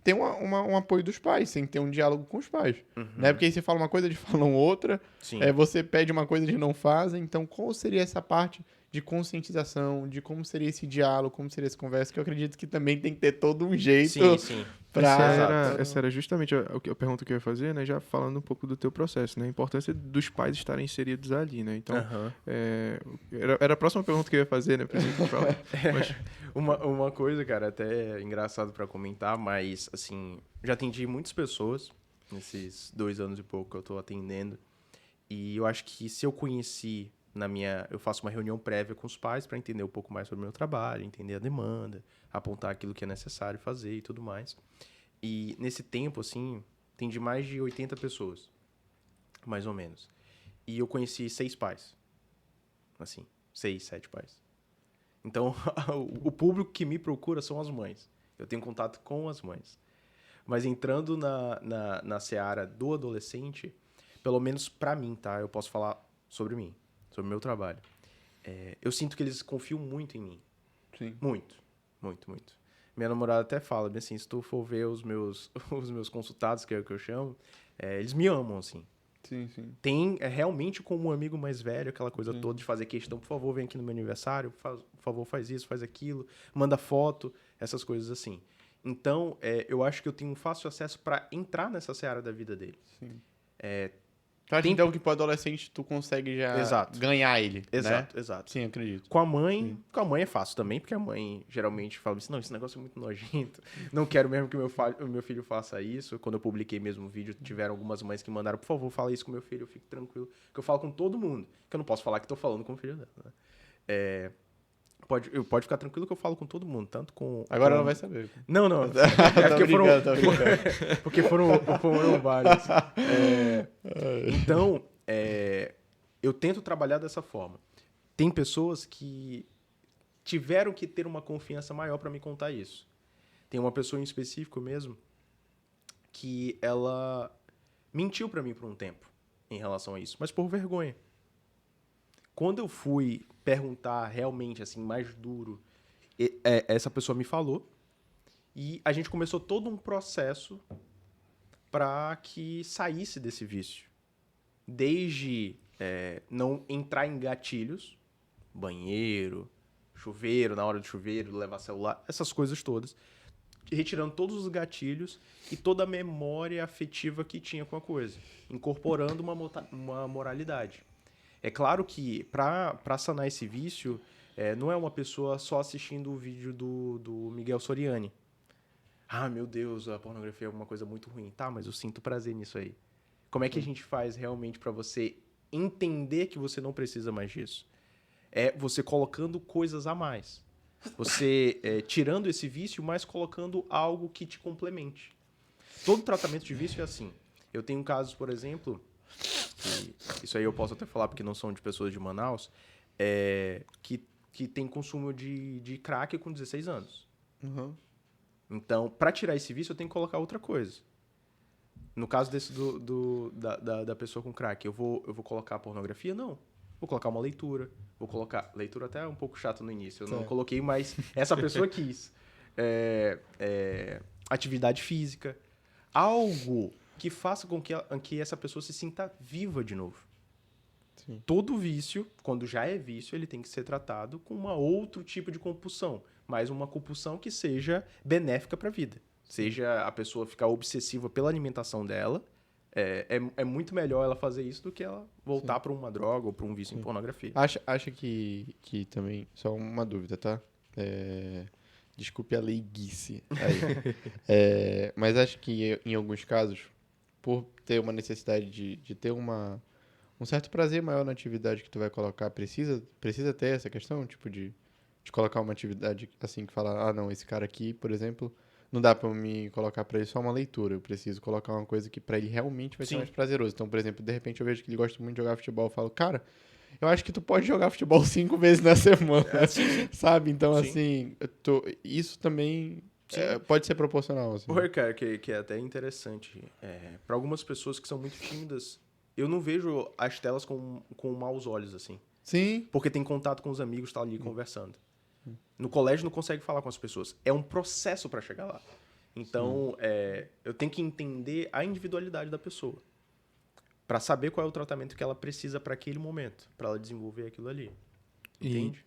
ter um apoio dos pais, sem ter um diálogo com os pais. Né? Porque aí você fala uma coisa, eles falam outra, Sim. você pede uma coisa, eles não fazem. Então, qual seria essa parte de conscientização, de como seria esse diálogo, como seria essa conversa, que eu acredito que também tem que ter todo um jeito Sim, sim. pra... Essa era justamente a pergunta que eu ia fazer, né? Já falando um pouco do teu processo, né? A importância dos pais estarem inseridos ali, né? Então, Aham. era a próxima pergunta que eu ia fazer, né? Por isso que eu te falo. Mas, Uma coisa, cara, até engraçado pra comentar, mas, assim, já atendi muitas pessoas nesses 2 anos e pouco que eu tô atendendo. E eu acho que se eu conheci eu faço uma reunião prévia com os pais pra entender um pouco mais sobre o meu trabalho, entender a demanda, apontar aquilo que é necessário fazer e tudo mais. E nesse tempo, assim, atendi mais de 80 pessoas, mais ou menos. E eu conheci 6 pais. Assim, 6, 7 pais. Então, o público que me procura são as mães. Eu tenho contato com as mães. Mas entrando na seara do adolescente, pelo menos pra mim, tá? Eu posso falar sobre mim, sobre o meu trabalho. Eu sinto que eles confiam muito em mim. Sim. Muito, muito, muito. Minha namorada até fala, assim, se tu for ver os meus, os meus consultados, que é o que eu chamo, eles me amam, assim. Sim, sim. Tem realmente como um amigo mais velho, aquela coisa toda de fazer questão, por favor, vem aqui no meu aniversário, por favor, faz isso, faz aquilo, manda foto, essas coisas assim. Então, eu acho que eu tenho um fácil acesso para entrar nessa seara da vida dele. Sim. É, Tu acha, tem- então, que pro adolescente tu consegue já Exato. ganhar ele, Exato, né? exato. Sim, acredito. Com a mãe é fácil também, porque a mãe geralmente fala assim, não, esse negócio é muito nojento, não quero mesmo que o meu filho faça isso. Quando eu publiquei mesmo o vídeo, tiveram algumas mães que mandaram, por favor, fala isso com meu filho, eu fico tranquilo, que eu falo com todo mundo, que eu não posso falar que tô falando com o filho dela, né? Pode ficar tranquilo que eu falo com todo mundo, tanto com... Agora com... ela vai saber. Não, não. Tô porque brincando, tô brincando. porque foram vários. Então, eu tento trabalhar dessa forma. Tem pessoas que tiveram que ter uma confiança maior para me contar isso. Tem uma pessoa em específico mesmo que ela mentiu para mim por um tempo em relação a isso, mas por vergonha. Quando eu fui perguntar realmente assim mais duro, essa pessoa me falou e a gente começou todo um processo para que saísse desse vício. Desde não entrar em gatilhos, banheiro, chuveiro, na hora do chuveiro, levar celular, essas coisas todas. Retirando todos os gatilhos e toda a memória afetiva que tinha com a coisa. Incorporando uma moralidade. É claro que, para sanar esse vício, não é uma pessoa só assistindo o vídeo do Miguel Soriani. Ah, meu Deus, a pornografia é uma coisa muito ruim. Tá, mas eu sinto prazer nisso aí. Como é que a gente faz realmente para você entender que você não precisa mais disso? É você colocando coisas a mais. Você tirando esse vício, mas colocando algo que te complemente. Todo tratamento de vício é assim. Eu tenho casos, por exemplo, que isso aí eu posso até falar porque não são de pessoas de Manaus, que tem consumo de crack com 16 anos. Uhum. Então, para tirar esse vício, eu tenho que colocar outra coisa. No caso desse da pessoa com crack, eu vou colocar a pornografia? Não. Vou colocar uma leitura. Vou colocar... Leitura até é um pouco chato no início. Eu não coloquei, mas essa pessoa quis. Atividade física. Algo que faça com que essa pessoa se sinta viva de novo. Sim. Todo vício, quando já é vício, ele tem que ser tratado com outro tipo de compulsão. Mas uma compulsão que seja benéfica para a vida. Seja a pessoa ficar obsessiva pela alimentação dela, é muito melhor ela fazer isso do que ela voltar para uma droga ou para um vício em pornografia. Acha que também... Só uma dúvida, tá? Desculpe a leiguice aí. Mas acho que em alguns casos, por ter uma necessidade de ter um certo prazer maior na atividade que tu vai colocar, precisa ter essa questão, tipo, de colocar uma atividade assim que fala, não, esse cara aqui, por exemplo, não dá pra me colocar pra ele só uma leitura, eu preciso colocar uma coisa que pra ele realmente vai ser mais prazeroso. Então, por exemplo, de repente eu vejo que ele gosta muito de jogar futebol, eu falo, cara, eu acho que tu pode jogar futebol 5 vezes na semana, sabe? Então, assim, isso também pode ser proporcional. Assim. Oi, cara, que é até interessante. Para algumas pessoas que são muito tímidas, eu não vejo as telas com maus olhos, assim. Sim. Porque tem contato com os amigos, tá ali conversando. No colégio não consegue falar com as pessoas. É um processo para chegar lá. Então, eu tenho que entender a individualidade da pessoa para saber qual é o tratamento que ela precisa para aquele momento, para ela desenvolver aquilo ali. Entende?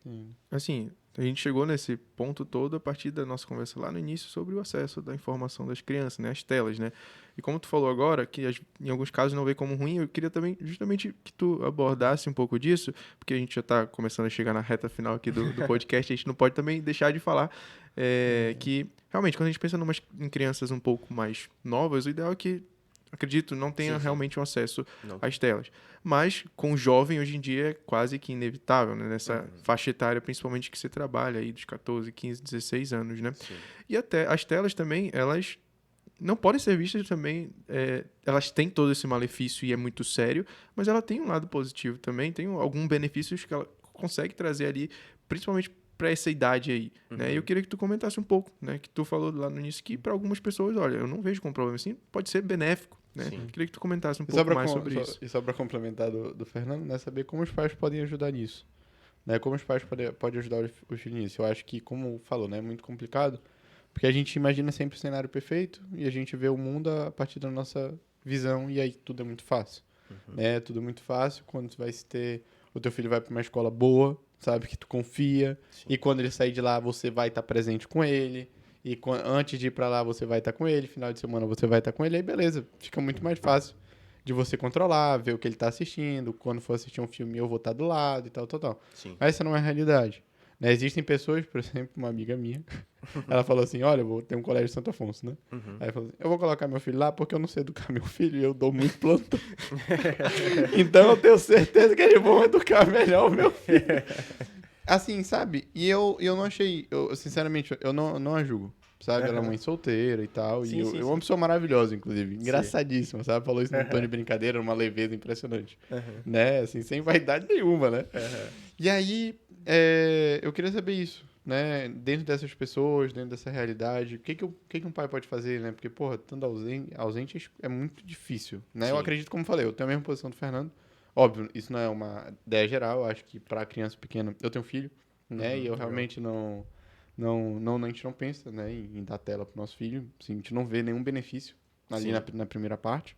Assim, a gente chegou nesse ponto todo a partir da nossa conversa lá no início sobre o acesso da informação das crianças, né? As telas, né? E como tu falou agora, que em alguns casos não vê como ruim, eu queria também justamente que tu abordasse um pouco disso, porque a gente já está começando a chegar na reta final aqui do podcast, a gente não pode também deixar de falar que, realmente, quando a gente pensa em crianças um pouco mais novas, o ideal é que, acredito, não tenha realmente um acesso às telas. Mas, com o jovem, hoje em dia, é quase que inevitável, né? Nessa faixa etária, principalmente que você trabalha aí dos 14, 15, 16 anos, né? Sim. E até as telas também, elas não podem ser vistas também... elas têm todo esse malefício e é muito sério, mas ela tem um lado positivo também, tem alguns benefícios que ela consegue trazer ali, principalmente para essa idade aí, né? E eu queria que tu comentasse um pouco, né? Que tu falou lá no início que para algumas pessoas, olha, eu não vejo como problema assim, pode ser benéfico, né? Sim. Queria que tu comentasse um pouco mais sobre isso. E só para complementar do Fernando, né, saber como os pais podem ajudar nisso. Né, como os pais podem ajudar os filhos nisso. Eu acho que, como falou, né, é muito complicado, porque a gente imagina sempre o cenário perfeito e a gente vê o mundo a partir da nossa visão e aí tudo é muito fácil. Né? Tudo é muito fácil quando tu vai ter... O teu filho vai para uma escola boa, sabe, que tu confia, e quando ele sair de lá, você vai estar presente com ele, e antes de ir para lá, você vai estar com ele, final de semana você vai estar com ele, aí beleza, fica muito mais fácil de você controlar, ver o que ele está assistindo, quando for assistir um filme eu vou estar do lado e tal. Sim. Mas essa não é a realidade. Né? Existem pessoas, por exemplo, uma amiga minha, ela falou assim, olha, eu vou ter um colégio de Santo Afonso, né? Aí ela falou assim, eu vou colocar meu filho lá porque eu não sei educar meu filho e eu dou muito plantão. Então eu tenho certeza que eles vão educar melhor o meu filho. Assim, sabe? E eu não achei, sinceramente, eu não a julgo. Sabe? Ela é mãe solteira e tal. Sim, E sim, eu uma pessoa maravilhosa, inclusive. Engraçadíssima, sabe? Falou isso num tom de brincadeira, uma leveza impressionante. Né? Assim, sem vaidade nenhuma, né? E aí, eu queria saber isso, né? Dentro dessas pessoas, dentro dessa realidade, o que um pai pode fazer, né? Porque, porra, estando ausente é muito difícil, né? Sim. Eu acredito, como falei, eu tenho a mesma posição do Fernando. Óbvio, isso não é uma ideia geral. Eu acho que pra criança pequena... Eu tenho filho, né? E eu realmente a gente não pensa, né, em dar tela pro nosso filho. Assim, a gente não vê nenhum benefício ali na primeira parte.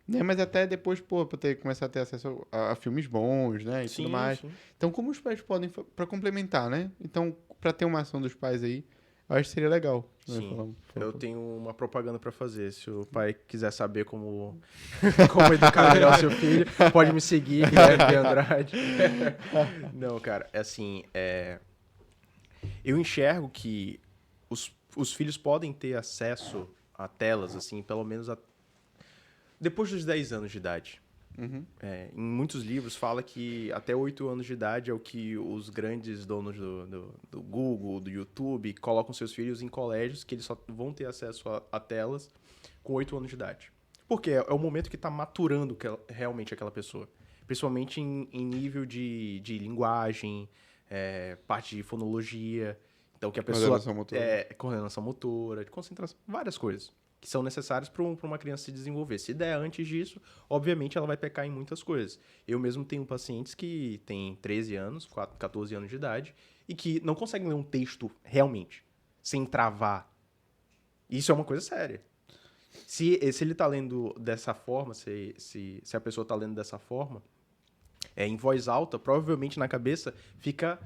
Né? Mas até depois, pô, pra começar a ter acesso a filmes bons, né, e tudo mais. Sim. Então, como os pais podem, pra complementar, né? Então, pra ter uma ação dos pais aí, eu acho que seria legal. Né? Sim. Falando. Eu tenho uma propaganda pra fazer. Se o pai quiser saber como educar melhor seu filho, pode me seguir, Guilherme B. Andrade. Não, cara, é assim, eu enxergo que os filhos podem ter acesso a telas, assim, pelo menos depois dos 10 anos de idade. Em muitos livros fala que até 8 anos de idade é o que os grandes donos do Google, do YouTube, colocam seus filhos em colégios que eles só vão ter acesso a telas com 8 anos de idade. Porque é o momento que está maturando realmente aquela pessoa. Principalmente em nível de linguagem, parte de fonologia. Então, que a pessoa... Coordenação motora, de concentração, várias coisas que são necessárias para uma criança se desenvolver. Se der antes disso, obviamente ela vai pecar em muitas coisas. Eu mesmo tenho pacientes que têm 13 anos, 14 anos de idade, e que não conseguem ler um texto realmente, sem travar. Isso é uma coisa séria. Se ele está lendo dessa forma, se a pessoa está lendo dessa forma, em voz alta, provavelmente na cabeça fica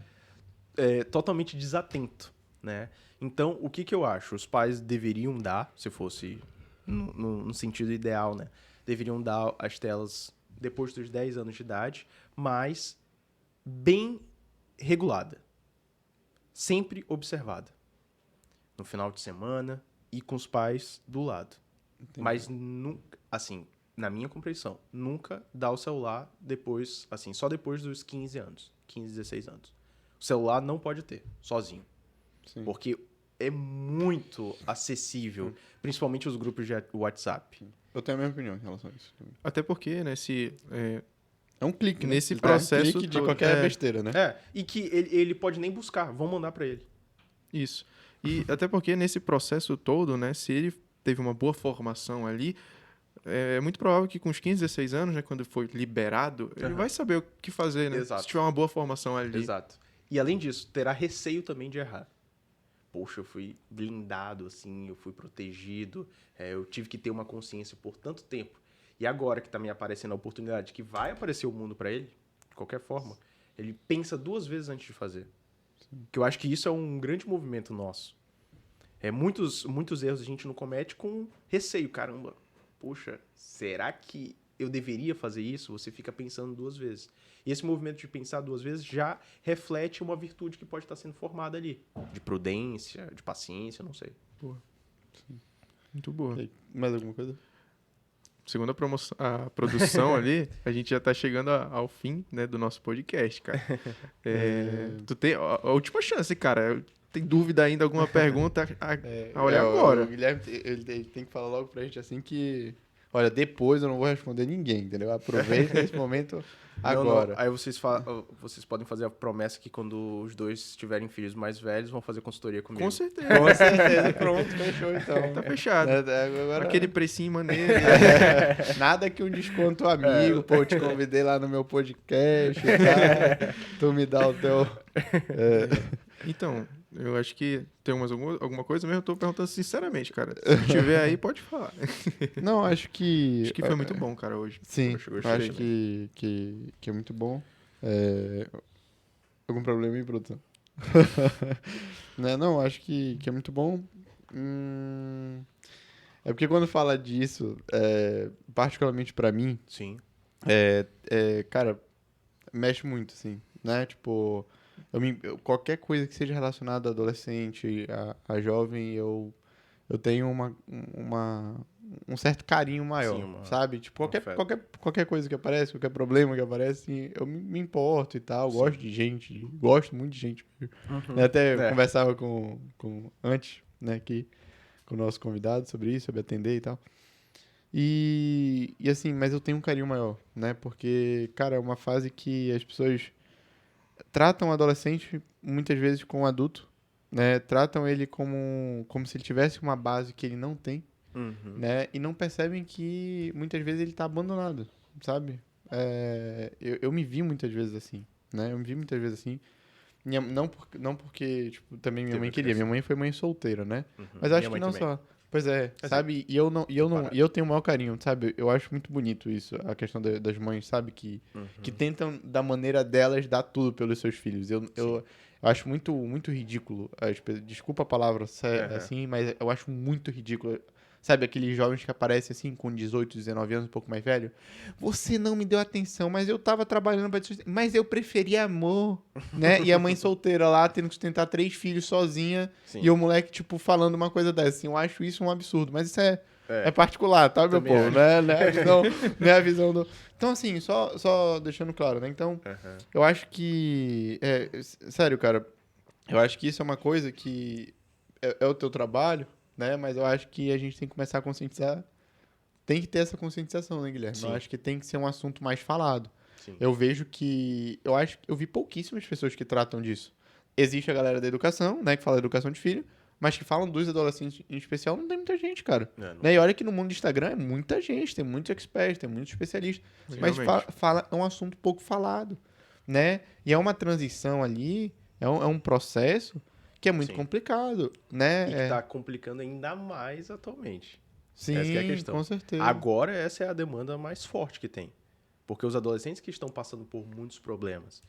totalmente desatento, né? Então, o que eu acho? Os pais deveriam dar, se fosse no sentido ideal, né? Deveriam dar as telas depois dos 10 anos de idade, mas bem regulada. Sempre observada. No final de semana e com os pais do lado. Entendi. Mas, assim, na minha compreensão, nunca dá o celular depois, assim, só depois dos 15 anos. 15, 16 anos. O celular não pode ter, sozinho. Sim. Porque é muito acessível, principalmente os grupos de WhatsApp. Eu tenho a mesma opinião em relação a isso. Até porque, né, é um clique, né? Nesse processo... É um clique de qualquer besteira, né? E que ele pode nem buscar, vão mandar para ele. Isso. E até porque nesse processo todo, né, se ele teve uma boa formação ali, é muito provável que com os 15, 16 anos, né, quando foi liberado, ele vai saber o que fazer, né? Exato. Se tiver uma boa formação ali. Exato. E além disso, terá receio também de errar. Poxa, eu fui blindado, assim, eu fui protegido, eu tive que ter uma consciência por tanto tempo. E agora que tá me aparecendo a oportunidade que vai aparecer o mundo para ele, de qualquer forma, ele pensa 2 vezes antes de fazer. Que eu acho que isso é um grande movimento nosso. Muitos erros a gente não comete com receio. Caramba, poxa, será que eu deveria fazer isso? Você fica pensando 2 vezes. E esse movimento de pensar 2 vezes já reflete uma virtude que pode estar sendo formada ali. De prudência, de paciência, não sei. Muito boa. E aí, mais alguma coisa? Segundo a produção ali, a gente já tá chegando ao fim, né, do nosso podcast, cara. Tu tem a última chance, cara. Tem dúvida ainda, alguma pergunta? Olha agora. O Guilherme, ele tem que falar logo pra gente assim que... Olha, depois eu não vou responder ninguém, entendeu? Aproveita esse momento agora. Não. Aí vocês podem fazer a promessa que quando os 2 tiverem filhos mais velhos, vão fazer consultoria comigo. Com certeza. Com certeza, pronto, fechou então. Tá fechado. Agora... Aquele precinho maneiro. Nada que um desconto amigo, pô, eu te convidei lá no meu podcast, tá? Tu me dá o teu... Então, eu acho que tem alguma coisa mesmo. Eu tô perguntando sinceramente, cara. Se tiver aí, pode falar. Não, acho que... Acho que foi muito bom, cara, hoje. Sim, Gostei acho também. que é muito bom. Algum problema aí, produção? Não, acho que é muito bom. É porque quando fala disso, particularmente pra mim, Sim. cara, mexe muito, assim, né? Tipo, qualquer coisa que seja relacionada a adolescente, a jovem, eu tenho um certo carinho maior, Sim, sabe? Tipo, afeto. qualquer coisa que aparece, qualquer problema que aparece, assim, eu me importo e tal, Sim. gosto de gente, gosto muito de gente. Eu até conversava antes, né, aqui, com o nosso convidado sobre isso, sobre atender e tal. E assim, mas eu tenho um carinho maior, né? Porque, cara, é uma fase que as pessoas tratam o adolescente muitas vezes como adulto, né? Tratam ele como se ele tivesse uma base que ele não tem, Uhum. né? E não percebem que muitas vezes ele tá abandonado, sabe? Eu me vi muitas vezes assim, né? Eu me vi muitas vezes assim. Não porque, tipo, também minha Teve mãe outra queria. Minha questão. mãe foi mãe solteira, né? Uhum. Mas acho Minha que mãe não também. só. Pois é, Quer sabe? E eu tenho o maior carinho, sabe? Eu acho muito bonito isso, a questão das mães, sabe? Que tentam, da maneira delas, dar tudo pelos seus filhos. Eu acho muito, muito ridículo. Desculpa a palavra assim, mas eu acho muito ridículo. Sabe, aqueles jovens que aparecem assim, com 18, 19 anos, um pouco mais velho. Você não me deu atenção, mas eu tava trabalhando pra te sustentar. Mas eu preferi amor, né? E a mãe solteira lá, tendo que sustentar 3 filhos sozinha. Sim. E o moleque, tipo, falando uma coisa dessa. Assim, eu acho isso um absurdo. Mas isso é particular, tá, meu Também povo? acho. Não é a visão do... Então, assim, só deixando claro, né? Então, eu acho que... sério, cara. Eu acho que isso é uma coisa que é o teu trabalho, né? Mas eu acho que a gente tem que começar a conscientizar. Tem que ter essa conscientização, né, Guilherme? Sim. Eu acho que tem que ser um assunto mais falado. Sim. Eu vejo que... Eu vi pouquíssimas pessoas que tratam disso. Existe a galera da educação, né? Que fala da educação de filho. Mas que falam dos adolescentes em especial, não tem muita gente, cara. Não. Né? E olha que no mundo do Instagram é muita gente. Tem muitos experts, tem muitos especialistas. Mas Realmente. é um assunto pouco falado, né? E é uma transição ali, é um processo que é muito Sim. complicado, né? E que tá complicando ainda mais atualmente. Sim, Essa que é a questão. com certeza. Agora, essa é a demanda mais forte que tem. Porque os adolescentes que estão passando por muitos problemas,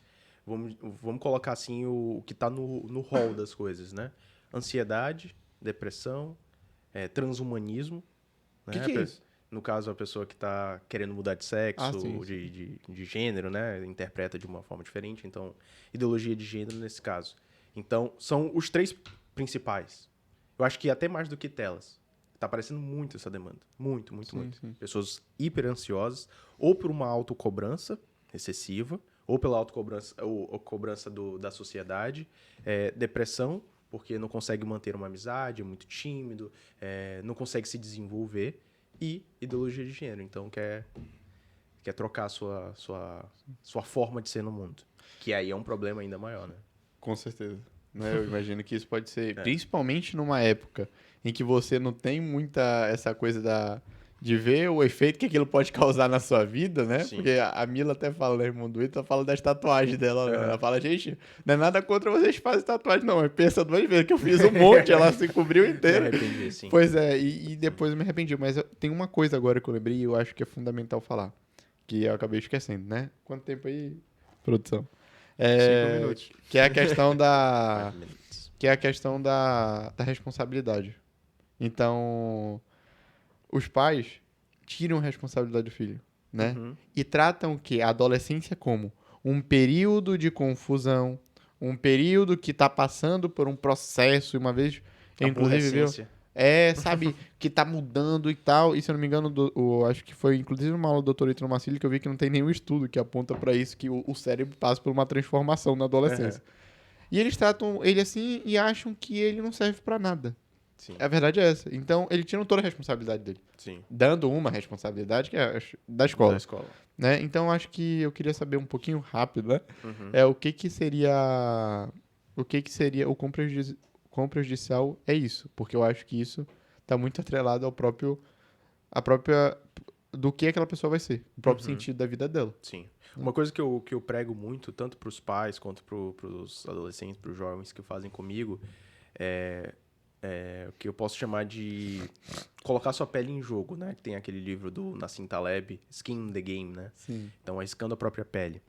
vamos colocar assim o que está no rol das coisas, né? Ansiedade, depressão, transhumanismo. O Né? que é isso? No caso, a pessoa que está querendo mudar de sexo, Sim. de gênero, né? Interpreta de uma forma diferente. Então, ideologia de gênero nesse caso. Então, são os 3 principais. Eu acho que até mais do que telas. Tá aparecendo muito essa demanda. Muito. Sim. Pessoas hiper ansiosas, ou por uma autocobrança excessiva, ou pela autocobrança ou cobrança da sociedade. Depressão, porque não consegue manter uma amizade, é muito tímido, não consegue se desenvolver. E ideologia de gênero. Então, quer trocar a sua forma de ser no mundo. Que aí é um problema ainda maior, né? Com certeza. Né? Eu imagino que isso pode ser, principalmente numa época em que você não tem muita essa coisa de ver o efeito que aquilo pode causar na sua vida, né? Sim. Porque a Mila até fala, né, irmão do Ita, fala das tatuagens dela, né? Ela fala, gente, não é nada contra vocês que fazem tatuagem, não, mas pensa 2 vezes que eu fiz um monte, ela se cobriu Me inteira. arrependi, sim. Pois é, e depois eu me arrependi, mas tem uma coisa agora que eu lembrei e eu acho que é fundamental falar, que eu acabei esquecendo, né? Quanto tempo aí, produção? 5 minutos. Que é a questão da... 5 minutes. que é a questão da responsabilidade. Então, os pais tiram a responsabilidade do filho, né? Uhum. E tratam a adolescência como um período de confusão, um período que tá passando por um processo, e uma vez, eu, inclusive, viu? Aborrecência. Sabe, que tá mudando e tal. E se eu não me engano, acho que foi inclusive uma aula do Dr. Ítalo Marcílio que eu vi que não tem nenhum estudo que aponta pra isso, que o cérebro passa por uma transformação na adolescência. E eles tratam ele assim e acham que ele não serve pra nada. Sim, A verdade é essa. Então, eles tiram toda a responsabilidade dele. sim. Dando uma responsabilidade que é a da escola. Da escola. Né? Então, acho que eu queria saber um pouquinho rápido, né? Uhum. O que seria... O que seria o quão prejudicial é isso. Porque eu acho que isso tá muito atrelado ao próprio... A própria... Do que aquela pessoa vai ser. O próprio sentido da vida dela. Sim. Uma coisa que eu prego muito, tanto para os pais quanto para os adolescentes, para os jovens que fazem comigo, é o que eu posso chamar de colocar sua pele em jogo, né? Que tem aquele livro do Nassim Taleb, Skin in the Game, né? Sim. Então, arriscando a própria pele.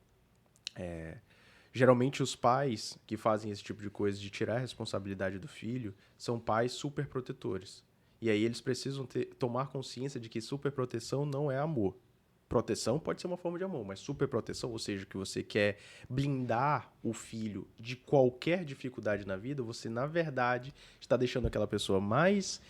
Geralmente, os pais que fazem esse tipo de coisa, de tirar a responsabilidade do filho, são pais super protetores. E aí, eles precisam tomar consciência de que superproteção não é amor. Proteção pode ser uma forma de amor, mas superproteção, ou seja, que você quer blindar o filho de qualquer dificuldade na vida, você, na verdade, está deixando aquela pessoa mais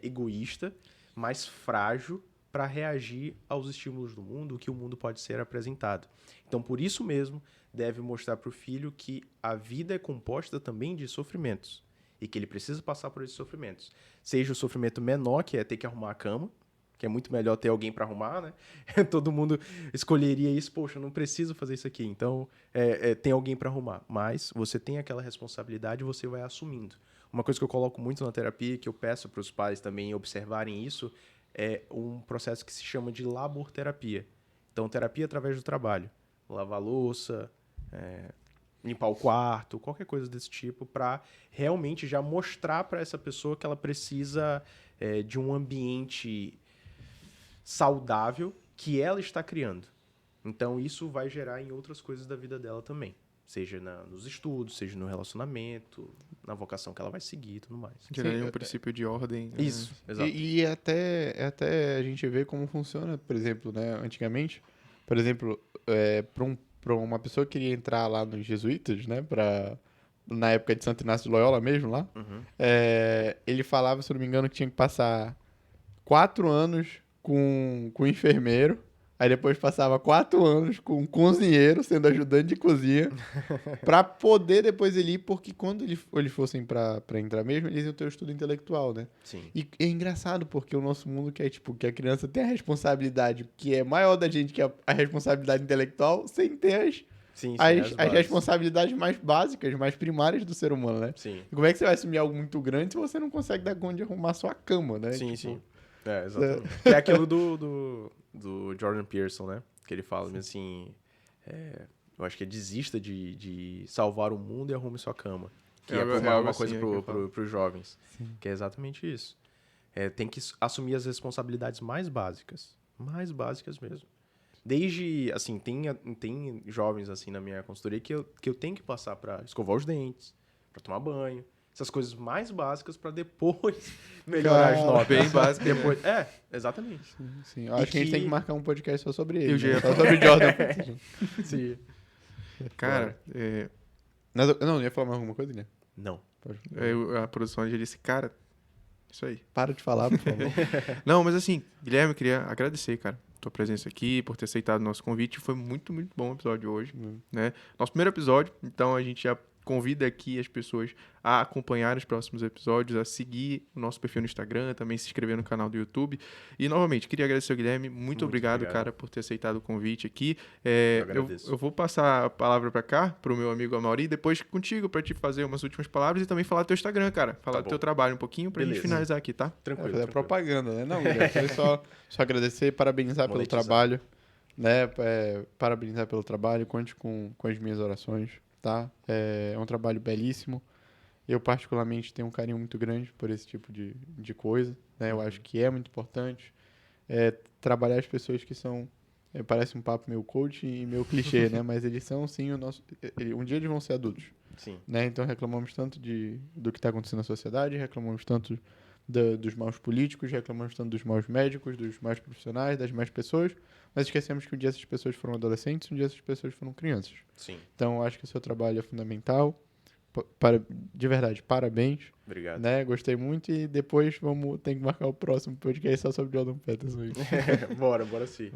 egoísta, mais frágil para reagir aos estímulos do mundo, o que o mundo pode ser apresentado. Então, por isso mesmo, deve mostrar para o filho que a vida é composta também de sofrimentos e que ele precisa passar por esses sofrimentos. Seja o sofrimento menor, que é ter que arrumar a cama, que é muito melhor ter alguém para arrumar, né? Todo mundo escolheria isso, poxa, eu não preciso fazer isso aqui, então tem alguém para arrumar. Mas você tem aquela responsabilidade e você vai assumindo. Uma coisa que eu coloco muito na terapia, que eu peço para os pais também observarem isso, é um processo que se chama de laborterapia. Então, terapia através do trabalho. Lavar louça, limpar o quarto, qualquer coisa desse tipo, para realmente já mostrar para essa pessoa que ela precisa de um ambiente saudável que ela está criando. Então, isso vai gerar em outras coisas da vida dela também. Seja nos estudos, seja no relacionamento, na vocação que ela vai seguir e tudo mais. Gerar um princípio de ordem. Isso, exato. E até a gente vê como funciona, por exemplo, né? Antigamente, por exemplo, para uma pessoa que queria entrar lá nos jesuítas, né? Na época de Santo Inácio de Loyola mesmo, lá, ele falava, se eu não me engano, que tinha que passar 4 anos com enfermeiro, aí depois passava 4 anos com cozinheiro, sendo ajudante de cozinha, pra poder depois ele ir, porque quando eles fossem pra entrar mesmo, eles iam ter o estudo intelectual, né? Sim. E é engraçado, porque o nosso mundo quer, que a criança tem a responsabilidade que é maior da gente que a responsabilidade intelectual, sem ter as responsabilidades mais básicas, mais primárias do ser humano, né? Sim. E como é que você vai assumir algo muito grande se você não consegue dar conta de arrumar sua cama, né? Sim, sim. Exatamente. É aquilo do Jordan Peterson, né? Que ele fala assim, eu acho que desista de salvar o mundo e arrume sua cama. Que é uma coisa pros jovens. Sim. Que é exatamente isso. Tem que assumir as responsabilidades mais básicas. Mais básicas mesmo. Desde, assim, tem jovens, assim, na minha consultoria que eu tenho que passar para escovar os dentes, para tomar banho. Essas coisas mais básicas para depois melhorar as notas. Bem básico. Depois, exatamente. Sim. Eu acho que a gente tem que marcar um podcast só sobre ele. Só sobre o Jordan. Sim. Cara, Não, ia falar mais alguma coisa, né? Não. A produção já disse, cara, isso aí. Para de falar, por favor. Não, mas assim, Guilherme, eu queria agradecer, cara, tua presença aqui, por ter aceitado o nosso convite. Foi muito, muito bom o episódio hoje, né? Nosso primeiro episódio, então a gente já convida aqui as pessoas a acompanhar os próximos episódios, a seguir o nosso perfil no Instagram, também se inscrever no canal do YouTube. E, novamente, queria agradecer ao Guilherme. Muito obrigado, cara, por ter aceitado o convite aqui. Eu vou passar a palavra para cá, para o meu amigo Amaury, depois contigo, para te fazer umas últimas palavras e também falar do teu Instagram, cara. Falar do teu trabalho um pouquinho, para a gente finalizar aqui, tá? Tranquilo. Fazer propaganda, né? Não, Guilherme, só agradecer e parabenizar pelo trabalho. Né? Parabenizar pelo trabalho, conte com as minhas orações, tá? É um trabalho belíssimo. Eu, particularmente, tenho um carinho muito grande por esse tipo de coisa, né? Eu acho que é muito importante trabalhar as pessoas que são... parece um papo meio coach e meio clichê, né? Mas eles são, sim, um dia eles vão ser adultos. Sim. Né? Então, reclamamos tanto do que está acontecendo na sociedade, reclamamos tanto dos maus políticos, reclamamos tanto dos maus médicos, dos maus profissionais, das más pessoas, mas esquecemos que um dia essas pessoas foram adolescentes, um dia essas pessoas foram crianças. Sim. Então, acho que o seu trabalho é fundamental. De verdade, parabéns. Obrigado. Né? Gostei muito e depois tem que marcar o próximo podcast só sobre Jordan Peterson. Bora sim.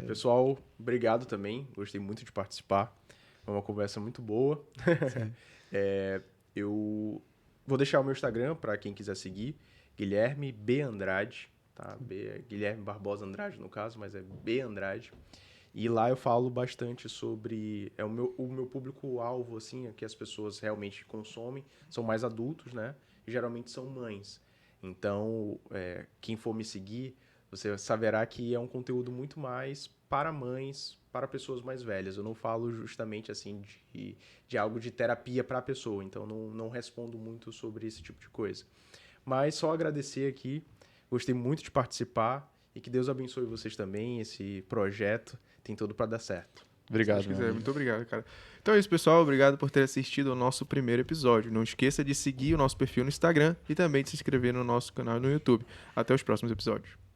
Pessoal, obrigado também. Gostei muito de participar. Foi uma conversa muito boa. Eu vou deixar o meu Instagram para quem quiser seguir. Guilherme B. Andrade. Tá? Guilherme Barbosa Andrade, no caso, mas é B. Andrade. E lá eu falo bastante sobre... o meu público-alvo, assim, que as pessoas realmente consomem, são mais adultos, né? E geralmente são mães. Então, quem for me seguir, você saberá que é um conteúdo muito mais para mães, para pessoas mais velhas. Eu não falo justamente, assim, de algo de terapia para a pessoa. Então, não respondo muito sobre esse tipo de coisa. Mas só agradecer aqui. Gostei muito de participar. E que Deus abençoe vocês também. Esse projeto tem tudo para dar certo. Obrigado. Muito obrigado, cara. Então é isso, pessoal. Obrigado por ter assistido ao nosso primeiro episódio. Não esqueça de seguir o nosso perfil no Instagram e também de se inscrever no nosso canal no YouTube. Até os próximos episódios.